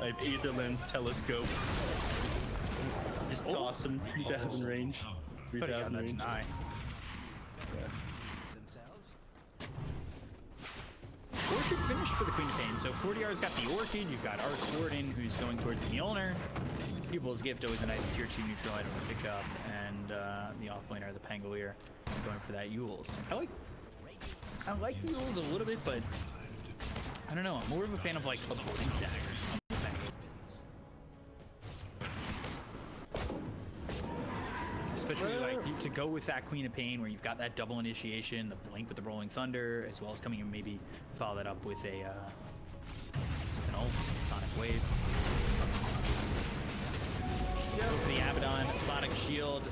I have Aether Lens, Telescope. Just toss him, 3,000 range. 3,000 range. Yeah. Orchid finished for the Queen of Pain. So 40R's got the Orchid, you've got Arc Warden who's going towards the Mjolnir. People's Gift, always a nice tier 2 neutral item to pick up, and the offlaner, the Pangolier, going for that Yules. I like the Yules a little bit, but I don't know. I'm more of a fan of like avoiding daggers on the thing. Especially like to go with that Queen of Pain, where you've got that double initiation, the blink with the Rolling Thunder, as well as coming and maybe follow that up with a an ult, Sonic Wave. Go for the Abaddon, Aquatic Shield.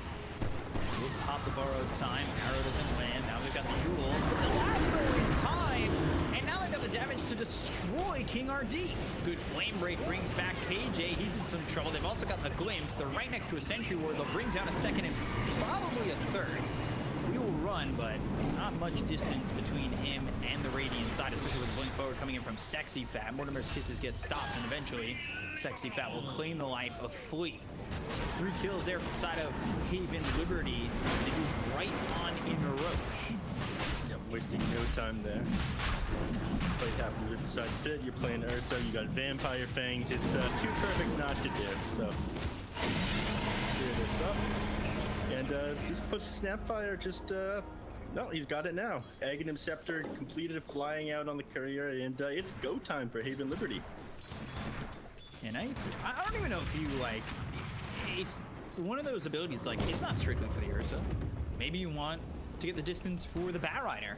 Will pop the borrowed time. Arrow doesn't land. Now they've got the Yules, but the lasso in time. And now they've got the damage to destroy King RD. Good Flame Break brings back KJ. He's in some trouble. They've also got the Glimpse. They're right next to a Sentry Ward. They'll bring down a second and probably a third. We will run, but not much distance between him and the Radiant side, especially with Blink Forward coming in from Sexy Fat. Mortimer's Kisses get stopped, and eventually Sexy Fat will claim the life of Flea. 3 kills there from the side of Haven Liberty. They move right on in a Roche. Yep, wasting no time there. Play half the other side pit, you're playing Ursa, you got Vampire Fangs. It's too perfect not to do, so clear this up. And this puts Snapfire just, no, he's got it now. Aghanim Scepter completed, flying out on the courier, and it's go time for Haven Liberty. And I don't even know if you, like, it's one of those abilities, like, it's not strictly for the Ursa. Maybe you want to get the distance for the Bat Rider.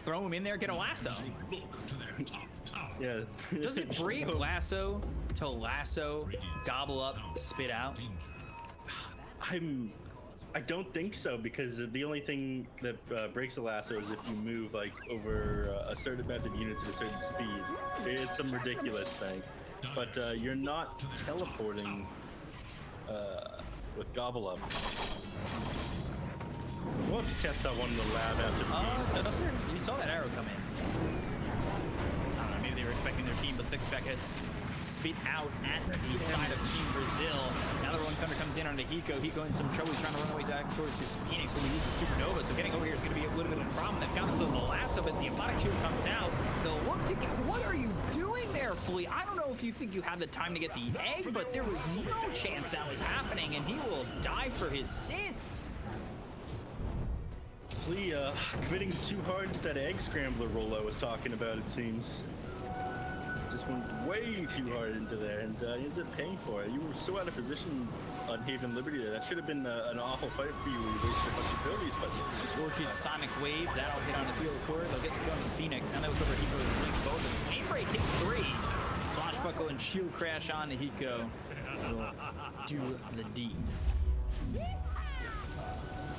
Throw him in there, get a lasso. Look to their top tower. Yeah. Does it brave lasso to lasso, gobble up, spit out? I don't think so, because the only thing that breaks a lasso is if you move like over a certain amount of units at a certain speed. It's some ridiculous thing, but you're not teleporting with gobble up. We'll have to test that one in the lab after the game. You saw that arrow come in. I don't know, maybe they were expecting their team, but 6 packets spit out at the side of Team Brazil. Now the Rolling Thunder comes in onto Hiko. Hiko in some trouble. He's trying to run away back towards his Phoenix, so we use the Supernova. So getting over here is going to be a little bit of a problem. They've got themselves the lasso, but the Aquatic Shield comes out. They'll look to get... What are you doing there, Flea? I don't know if you think you had the time to get the egg, but there was no chance that was happening, and he will die for his sins. Flea committing too hard to that egg scrambler role I was talking about, it seems. Just went way too hard into there, and he ends up paying for it. You were so out of position on Haven Liberty there. That should have been an awful fight for you where you wasted a bunch of abilities, but... Orchid Sonic Wave, that'll hit on the field core. They'll get the gun on Phoenix. Now they look over Hiko and Blink both. And Flame Break hits 3. Swashbuckle and Shield Crash on to Hiko. Will do the deed.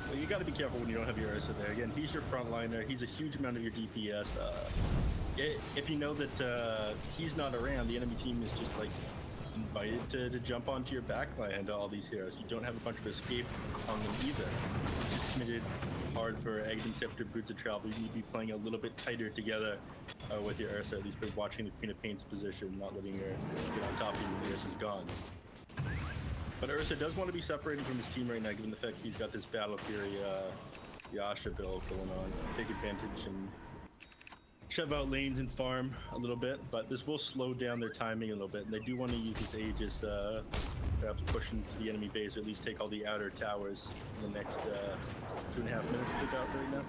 Well, you got to be careful when you don't have your Ursa there. Again, he's your frontliner. He's a huge amount of your DPS. If you know that he's not around, the enemy team is just like invited to jump onto your backline, all these heroes. You don't have a bunch of escape on them either. You just committed hard for Aghanim Scepter Boots of Travel. You need to be playing a little bit tighter together with your Ursa, at least by watching the Queen of Pain's position, not letting her get on top of you when the Ursa's gone. But Ursa does want to be separated from his team right now, given the fact he's got this Battle Fury Yasha build going on. Take advantage and shove out lanes and farm a little bit, but this will slow down their timing a little bit, and they do want to use this Aegis perhaps push into the enemy base, or at least take all the outer towers in the next 2.5 minutes they got right now.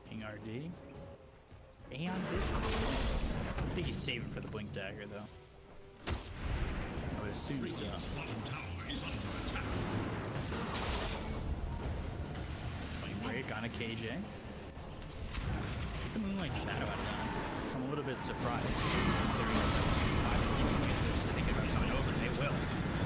King RD. Aeon Disc. I think he's saving for the Blink Dagger, though. I would assume so. Radiant's bottom tower is under attack. Flame break on a KJ. Get the Moonlight Shadow out of that. I'm a little bit surprised, considering they're thinking about coming over. They will.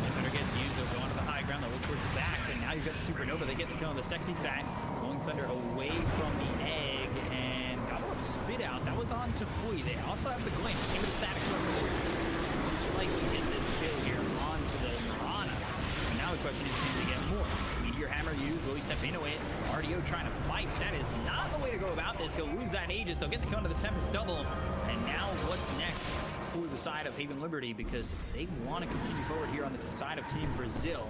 If Thunder gets used, they'll go onto the high ground, they'll look towards the back, but now you've got the Supernova. They get the kill on the Sexy Fat, going Thunder away from the egg, and got a spit out. That was on to Fui. They also have the glimpse. Give it a static source of looks like we get this kill here onto the Mirana. And now the question is, can they get more? Meteor Hammer used, will he step into it? RDO trying to fight. That is not the way to go about this. He'll lose that Aegis. They'll get the kill to the Tempest double. And now what's next? For the side of Haven Liberty, because they want to continue forward here on the side of Team Brazil.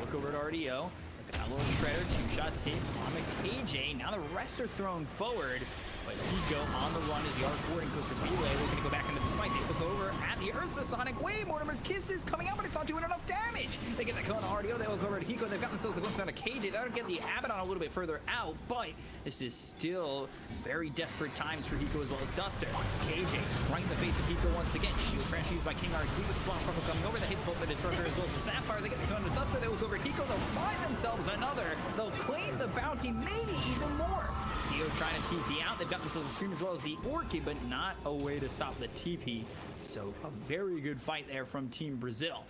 Look over at RDO. They've got a little Shredder, 2 shots hit on the KJ. Now the rest are thrown forward. But Hiko on the run as the Arc Warden goes for Relay. Looking to go back into the fight. They look over at the Ursa Sonic Wave. Mortimer's Kiss is coming out, but it's not doing enough damage. They get the kill on RDO. They look over at Hiko. They've got themselves the glimpse on a KJ. That'll get the Abaddon a little bit further out, but this is still very desperate times for Hiko as well as Duster. KJ right in the face of Hiko once again. Shield crash used by King RD with the Swamp Sparkle coming over. That hits both the Disruptor as well as the Sapphire. They get the kill on the Duster. They look over at Hiko. They'll find themselves another. They'll claim the bounty, maybe even more. Theo trying to TP out. They've got themselves a Scream as well as the Orchid, but not a way to stop the TP. So a very good fight there from Team Brazil.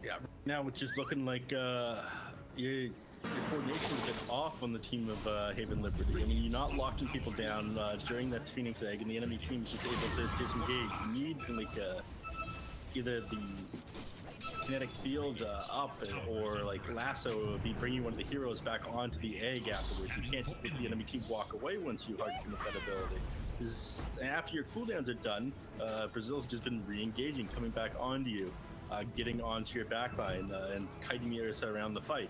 Yeah, now it's just looking like your coordination is a bit off on the team of Haven Liberty. I mean, you're not locking people down during that Phoenix Egg, and the enemy team is just able to disengage. You need like either the kinetic field up or like lasso be bringing one of the heroes back onto the egg afterwards. You can't just let the enemy team walk away once you hard commit that ability. Because after your cooldowns are done, Brazil's just been re-engaging, coming back onto you, getting onto your backline and kiting the Ursa around the fight.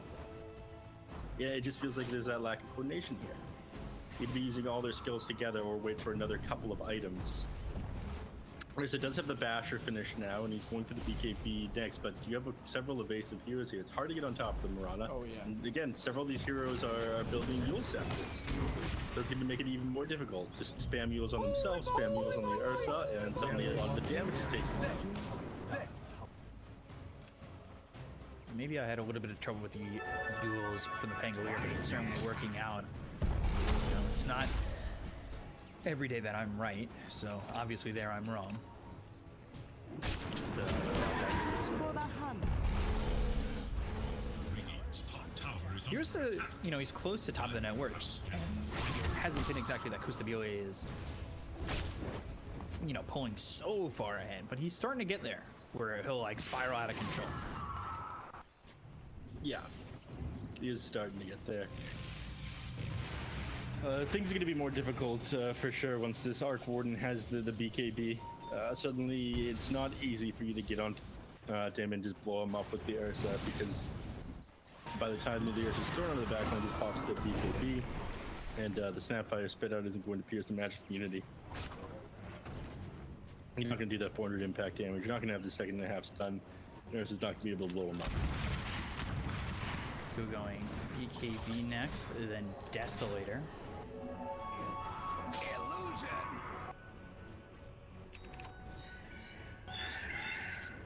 Yeah, it just feels like there's that lack of coordination here. You'd be using all their skills together or wait for another couple of items. Ursa does have the Basher finish now, and he's going for the BKB next, but you have several evasive heroes here. It's hard to get on top of the Mirana. Oh, yeah. And again, several of these heroes are building Yule Scepters. That's going to make it even more difficult. Just spam Yules on themselves, spam Yules on the Ursa, and suddenly a lot of the damage is taken. Maybe I had a little bit of trouble with the duels from the Pangolier, but it's certainly working out. You know, it's not every day that I'm right, so obviously there I'm wrong. Just Radiant's top tower is under here's a, you know, he's close to top of the net worth. Hasn't been exactly that Kustabile is, you know, pulling so far ahead, but he's starting to get there where he'll like spiral out of control. Yeah, he is starting to get there. Things are going to be more difficult for sure once this Arc Warden has the BKB. Suddenly, it's not easy for you to get on to him and just blow him up with the Ursa, because by the time the Ursa is thrown on the back line, he pops the BKB, and the Snapfire spit out isn't going to pierce the magic immunity. You're not going to do that 400 impact damage. You're not going to have the 2.5 stun. Ursa's not going to be able to blow him up. Going BKB next, then Desolator.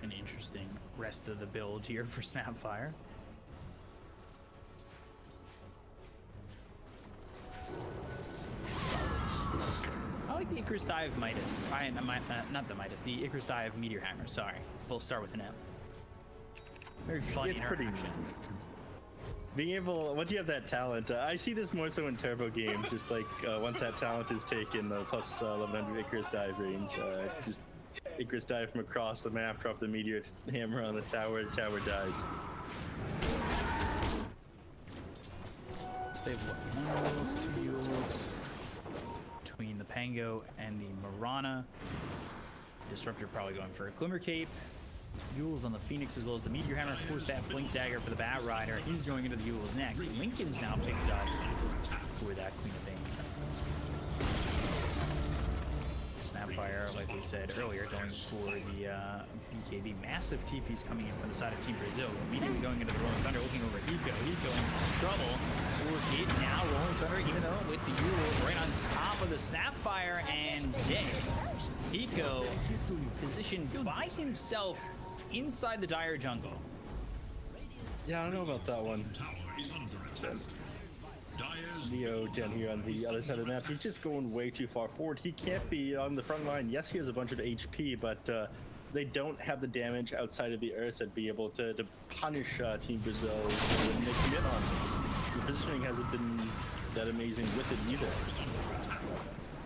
An interesting rest of the build here for Snapfire. I like the Icarus Dive Midas. Not the Midas, the Icarus Dive Meteor Hammer, sorry. Both start with an M. Very funny It's pretty interaction. being able, once you have that talent, I see this more so in turbo games. Just like once that talent is taken, plus 1100 Icarus dive range, just Icarus dive from across the map, drop the meteor hammer on the tower dies. So they have what, one of those two mules between the Pango and the Marana. Disruptor probably going for a Glimmer Cape. Yules on the Phoenix as well as the Meteor Hammer. Force that Blink Dagger for the Bat Rider. He's going into the Yules next. Lincoln's now picked up for that Queen of Bane. Snapfire, like we said earlier, going for the BKB. Massive TPs coming in from the side of Team Brazil. Immediately going into the Rolling Thunder, looking over Hiko. Hiko in some trouble. Orchid now Rolling Thunder, even though with the Yules right on top of the Snapfire and dead. Hiko positioned by himself inside the Dire jungle. Yeah, I don't know about that one. Tower is under attack. Dire's Neo down here on the other side of the map, he's just going way too far forward. He can't be on the front line. Yes, he has a bunch of HP, but they don't have the damage outside of the Ursa to be able to punish Team Brazil when they commit on him. The positioning hasn't been that amazing with it either.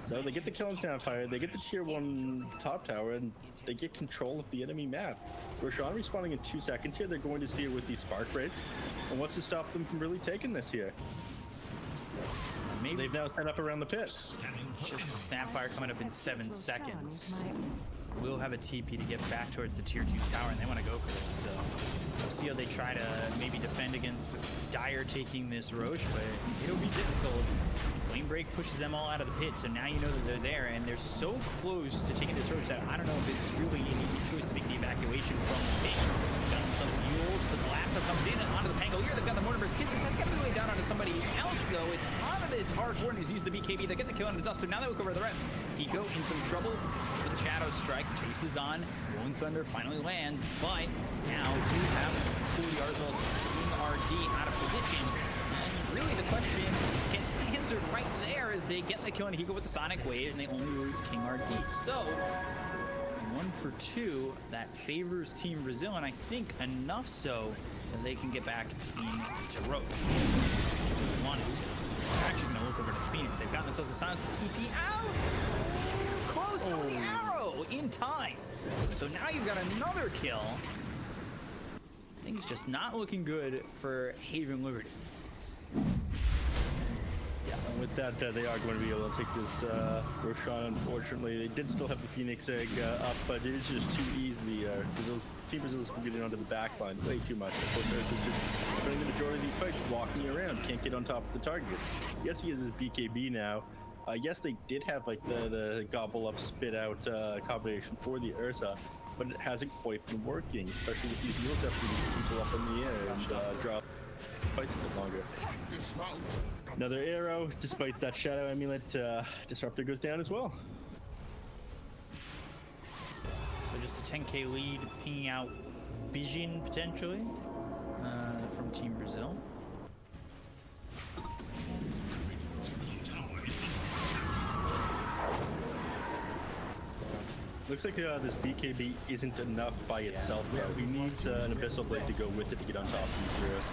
So they get the kill on Snapfire, they get the tier 1 top tower, and they get control of the enemy map. Roshan respawning in 2 seconds here. They're going to see it with these spark rates. And what's to stop them from really taking this here? Maybe They've now set up around the pit. just the Snapfire coming up in 7 seconds. We'll have a TP to get back towards the tier 2 tower, and they want to go for this. So we'll see how they try to maybe defend against Dire taking this Roche, but it'll be difficult. Flame Break pushes them all out of the pit, so now you know that they're there, and they're so close to taking this Roche that I don't know if it's really an easy choice to make the evacuation from the pit. Got themselves mules, the Blasto comes in and onto the Pango here. They've got the Mortimer's Kisses. That's got to be laid down onto somebody else, though. It's onto this hardcore who's used the BKB. They get the kill on the Duster. Now they look over the rest. Hiko in some trouble with the Shadow Strike. Chases on. Rolling Thunder finally lands, but now do have Cooley Arzos King RD out of position. And really the question gets answered right there as they get the kill on Hiko with the Sonic Wave, and they only lose King RD. So 1 for 2, that favors Team Brazil, and I think enough so that they can get back into Roche. They wanted to. They're actually going to look over to Phoenix. They've gotten themselves a silence with TP out. Close on the arrow in time. So now you've got another kill. Things just not looking good for Haven Liberty. Yeah, and with that, they are going to be able to take this Roshan. Unfortunately, they did still have the Phoenix Egg up, but it is just too easy. Team Brazil is getting onto the back line way too much. Of course, Nurse is just spending the majority of these fights walking around, can't get on top of the targets. Yes, he has his BKB now. Yes, they did have like the gobble up, spit out combination for the Ursa, but it hasn't quite been working, especially with these mules have to keep people up in the air and draw fights a bit longer. Another arrow, despite that Shadow Amulet, Disruptor goes down as well. So just a 10k lead, pinging out Vision potentially from Team Brazil. Looks like this BKB isn't enough by itself. Yeah, he needs an Abyssal Blade to go with it to get on top of these heroes.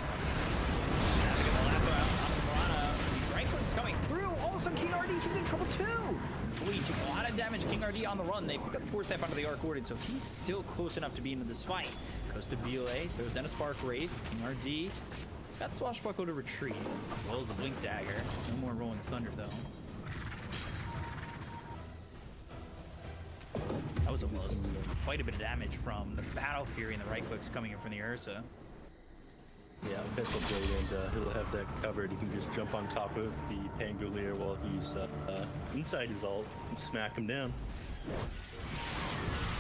Now they get the lasso out on the Piranha. These Franklin's coming through. All of a sudden, King RD, he's in trouble too. Flea takes a lot of damage. King RD on the run. They pick up the 4-step onto the Arc Warden, so he's still close enough to be into this fight. Goes to BLA, throws down a Spark Wraith. King RD, he's got Swashbuckle to retreat, as well as the Blink Dagger. No more Rolling Thunder, though. That was almost quite a bit of damage from the Battle Fury and the right clicks coming in from the Ursa. Yeah, Abyssal Blade, and he'll have that covered. He can just jump on top of the Pangolier while he's inside his ult and smack him down.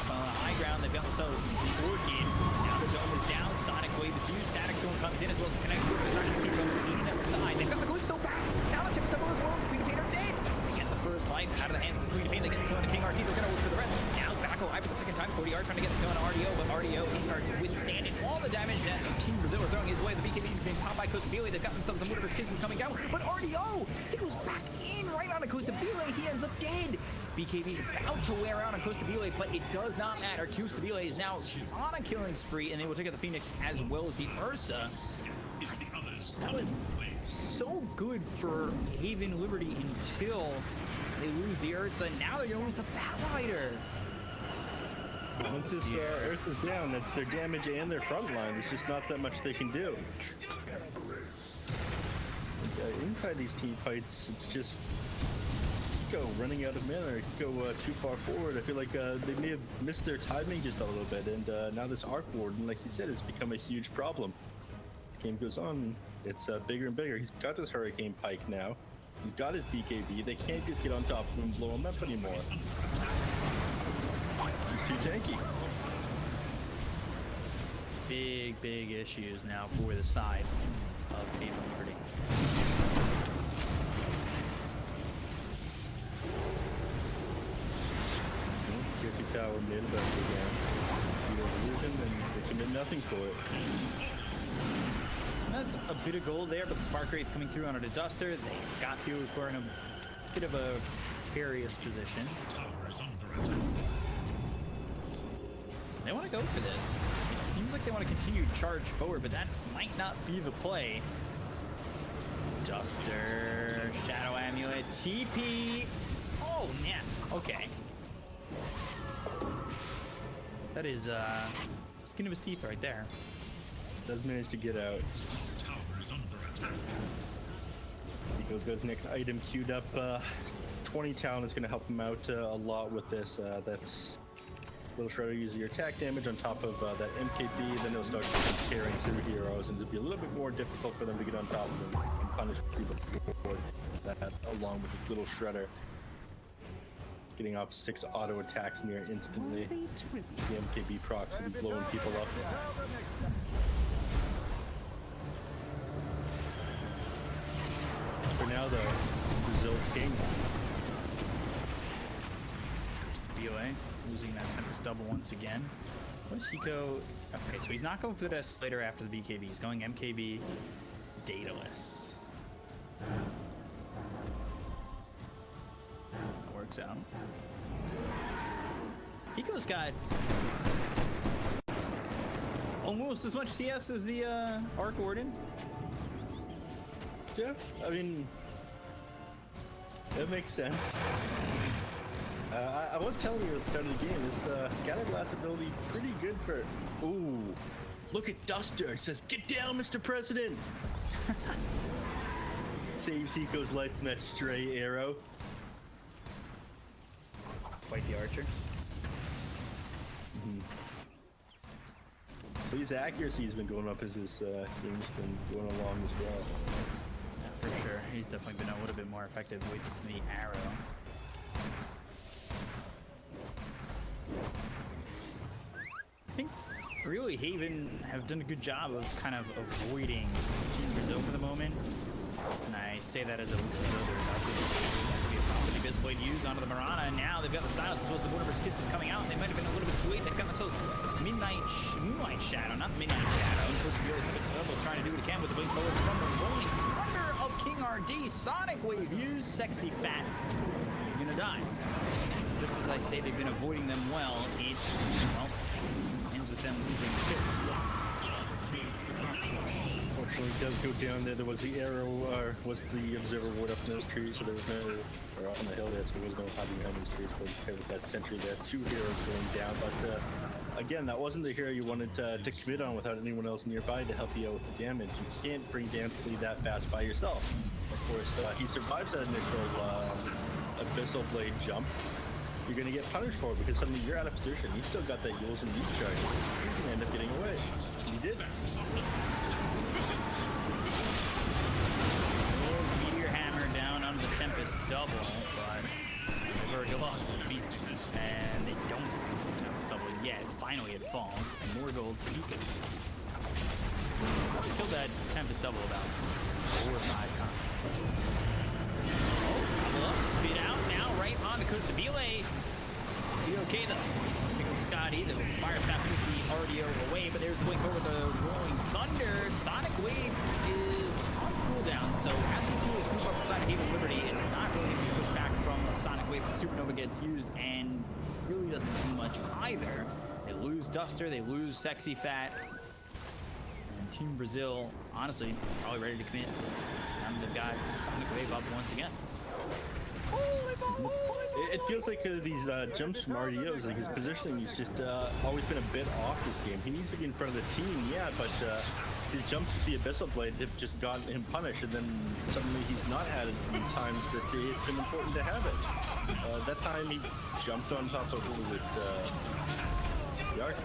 High ground, they've got themselves the Orchid. Now the dome is down, Sonic Wave is used, Static Storm comes in as well as the Connect Group. They're starting to keep going inside. They've got the Glitch still back. Now the Chip Stubble as well. The Queen of Pain are dead. They get the first life out of the hands of the Queen of Pain. They get the kill on King RD. They're going to look for the rest. Now back alive for the second time. 40 trying to get the kill on RDO, but RDO, he starts withstanding all the damage that Team Brazil are throwing his way. The BKB is being popped by Costa Bile. They've got themselves the Mortimer's Kisses coming down, but RDO, he goes back in right on a Costa Bile. He ends up dead. BKB's about to wear out on Costa Bile, but it does not matter. Costa Bile is now on a killing spree, and they will take out the Phoenix as well as the Ursa. is the other's That was place. so good for Haven Liberty until they lose the Ursa. Now they're going to lose the Batrider. Once this Earth is down, that's their damage and their front line. There's just not that much they can do. Inside these team fights, it's just Kiko running out of mana or Kiko too far forward. I feel like they may have missed their timing just a little bit, and now this Arc Warden, like you said, has become a huge problem. The game goes on, it's bigger and bigger. He's got this Hurricane Pike now. He's got his BKB. They can't just get on top of him and blow him up anymore. He's too tanky. Big issues now for the side of Haven Liberty. Get your tower mid about again. You lose him and they commit nothing for it. That's a bit of gold there, but the Spark Rate's coming through onto the Duster. They got through, we're in a bit of a precarious position. Tower is under attack. They want to go for this. It seems like they want to continue to charge forward, but that might not be the play. Duster, Shadow Amulet, TP. Oh, man. Okay. That is skin of his teeth right there. Does manage to get out. Tower is under attack. Nico's got his next item queued up. 20 Talon is going to help him out a lot with this. That's Little Shredder uses your attack damage on top of that MKB, then he'll start carrying through heroes, and it'll be a little bit more difficult for them to get on top of him and punish people for that, along with his Little Shredder. He's getting off 6 auto attacks near instantly. The MKB procs will be blowing people up. For now, though, Brazil's king. BOA losing that Tempest double once again. What does he go? Okay, so he's not going for the Escalator after the BKB. He's going MKB Daedalus. That works out. Hiko's got almost as much CS as the Arc Warden. Yeah, I mean, that makes sense. I was telling you at the start of the game, this Scatter Blast ability pretty good for... Ooh, look at Duster. It says, "Get down, Mr. President!" Saves Hiko's life from that stray arrow. Fight the Archer. But his accuracy has been going up as this game's been going along as well. Yeah, for sure. He's definitely been a little bit more effective with the arrow. I think really Haven have done a good job of kind of avoiding Team Brazil for the moment. And I say that as a Lucian builder. That could be a problem. The Abyss Blade used onto the Mirana, and now they've got the silence. Suppose the Borderverse Kiss is coming out, and they might have been a little bit too late. They've got themselves Moonlight Shadow, not Midnight Shadow. And Coast Bureau is trying to do what it can with the blade forward from the rolling thunder of King RD. Sonic Wave used. Sexy Fat. He's gonna die. This is, I say, they've been avoiding them well. It, well, ends with them losing too. Unfortunately, it does go down there. There was the arrow, was the observer ward up in those trees, so there was no, or up on the hill there, so there was no hiding behind those trees. But with that sentry there, 2 heroes going down. But again, that wasn't the hero you wanted to commit on without anyone else nearby to help you out with the damage. You can't bring down Flea that fast by yourself. Of course, he survives that initial Abyssal Blade jump. You're going to get punished for it because suddenly you're out of position. You still got that Yules and Leap charges. You're going to end up getting away. You did. Meteor Hammer down on the Tempest double, but they've already lost the beat. And they don't have the Tempest double yet. Finally it falls, and more gold to Hiko. Killed that Tempest double about 4 or 5 times. Spit out now, right on the coast of Belay. Be okay though. Scotty, the fire snap took the RDO away, but there's going over the rolling thunder. Sonic Wave is on cooldown, so as we see this move up the side of Haven Liberty, it's not really going to be pushed back from the Sonic Wave. The Supernova gets used and really doesn't do much either. They lose Duster, they lose Sexy Fat. And Team Brazil, honestly, probably ready to commit. And they've got Sonic Wave up once again. It feels like these jumps from RDOs, like his positioning has just always been a bit off this game. He needs to be in front of the team, yeah, but his jumps with the Abyssal Blade have just gotten him punished, and then suddenly he's not had it in times that it's been important to have it. That time he jumped on top of the arc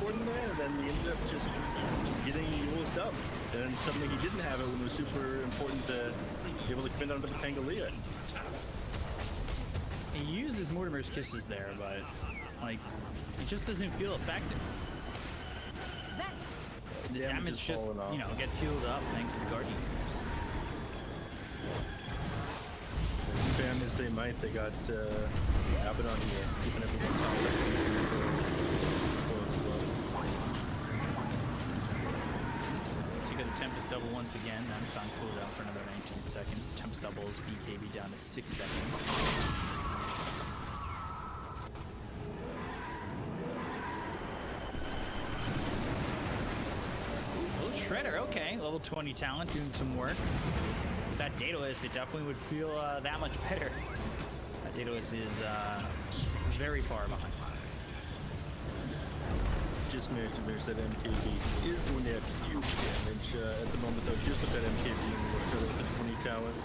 warden there, and then he ended up just getting used up. And then suddenly he didn't have it when it was super important to be able to commit onto the Pangalia. He uses Mortimer's Kisses there, but like it just doesn't feel effective. The damage just, you know, gets healed up thanks to the Guardian. Ban as they might, they got Abaddon here, keeping everyone top. So take out the Tempest Double once again. Now it's on cooldown for another 19 seconds. Tempest Doubles BKB down to 6 seconds. Shredder, okay, level 20 talent, doing some work. With that Daedalus, it definitely would feel that much better. That Daedalus is very far behind. Just managed to finish that MKB. Is going to have huge damage at the moment, though. Just with that MKB and with the 20 talent.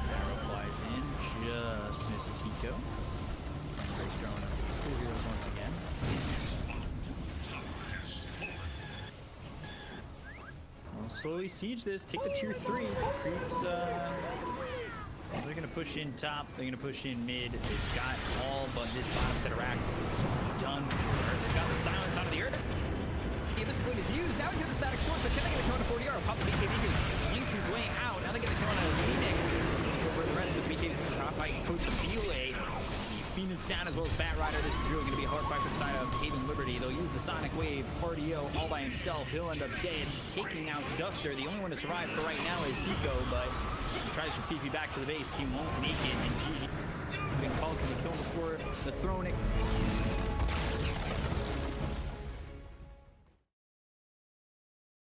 Arrow flies in, just misses Hiko. Great throwing up cool heroes once again. We'll slowly siege this, take the tier 3. Creeps, they're gonna push in top, they're gonna push in mid. They've got all but this bottom set of racks done. They've got the silence out of the earth. The Abyssal Blade is used, now into the static sword, so can they get a Kona 40R? Pop the BKB here, link his way out. Now they get a Kona Phoenix. Over the rest of the BKBs to the top right, Coach of Belay. Phoenix down as well as Bat Rider. This is really going to be a hard fight for the side of Haven Liberty. They'll use the Sonic Wave. RDO all by himself. He'll end up dead, taking out Duster. The only one to survive for right now is Hiko, but he tries to TP back to the base. He won't make it, and G been called to the kill before the Thronic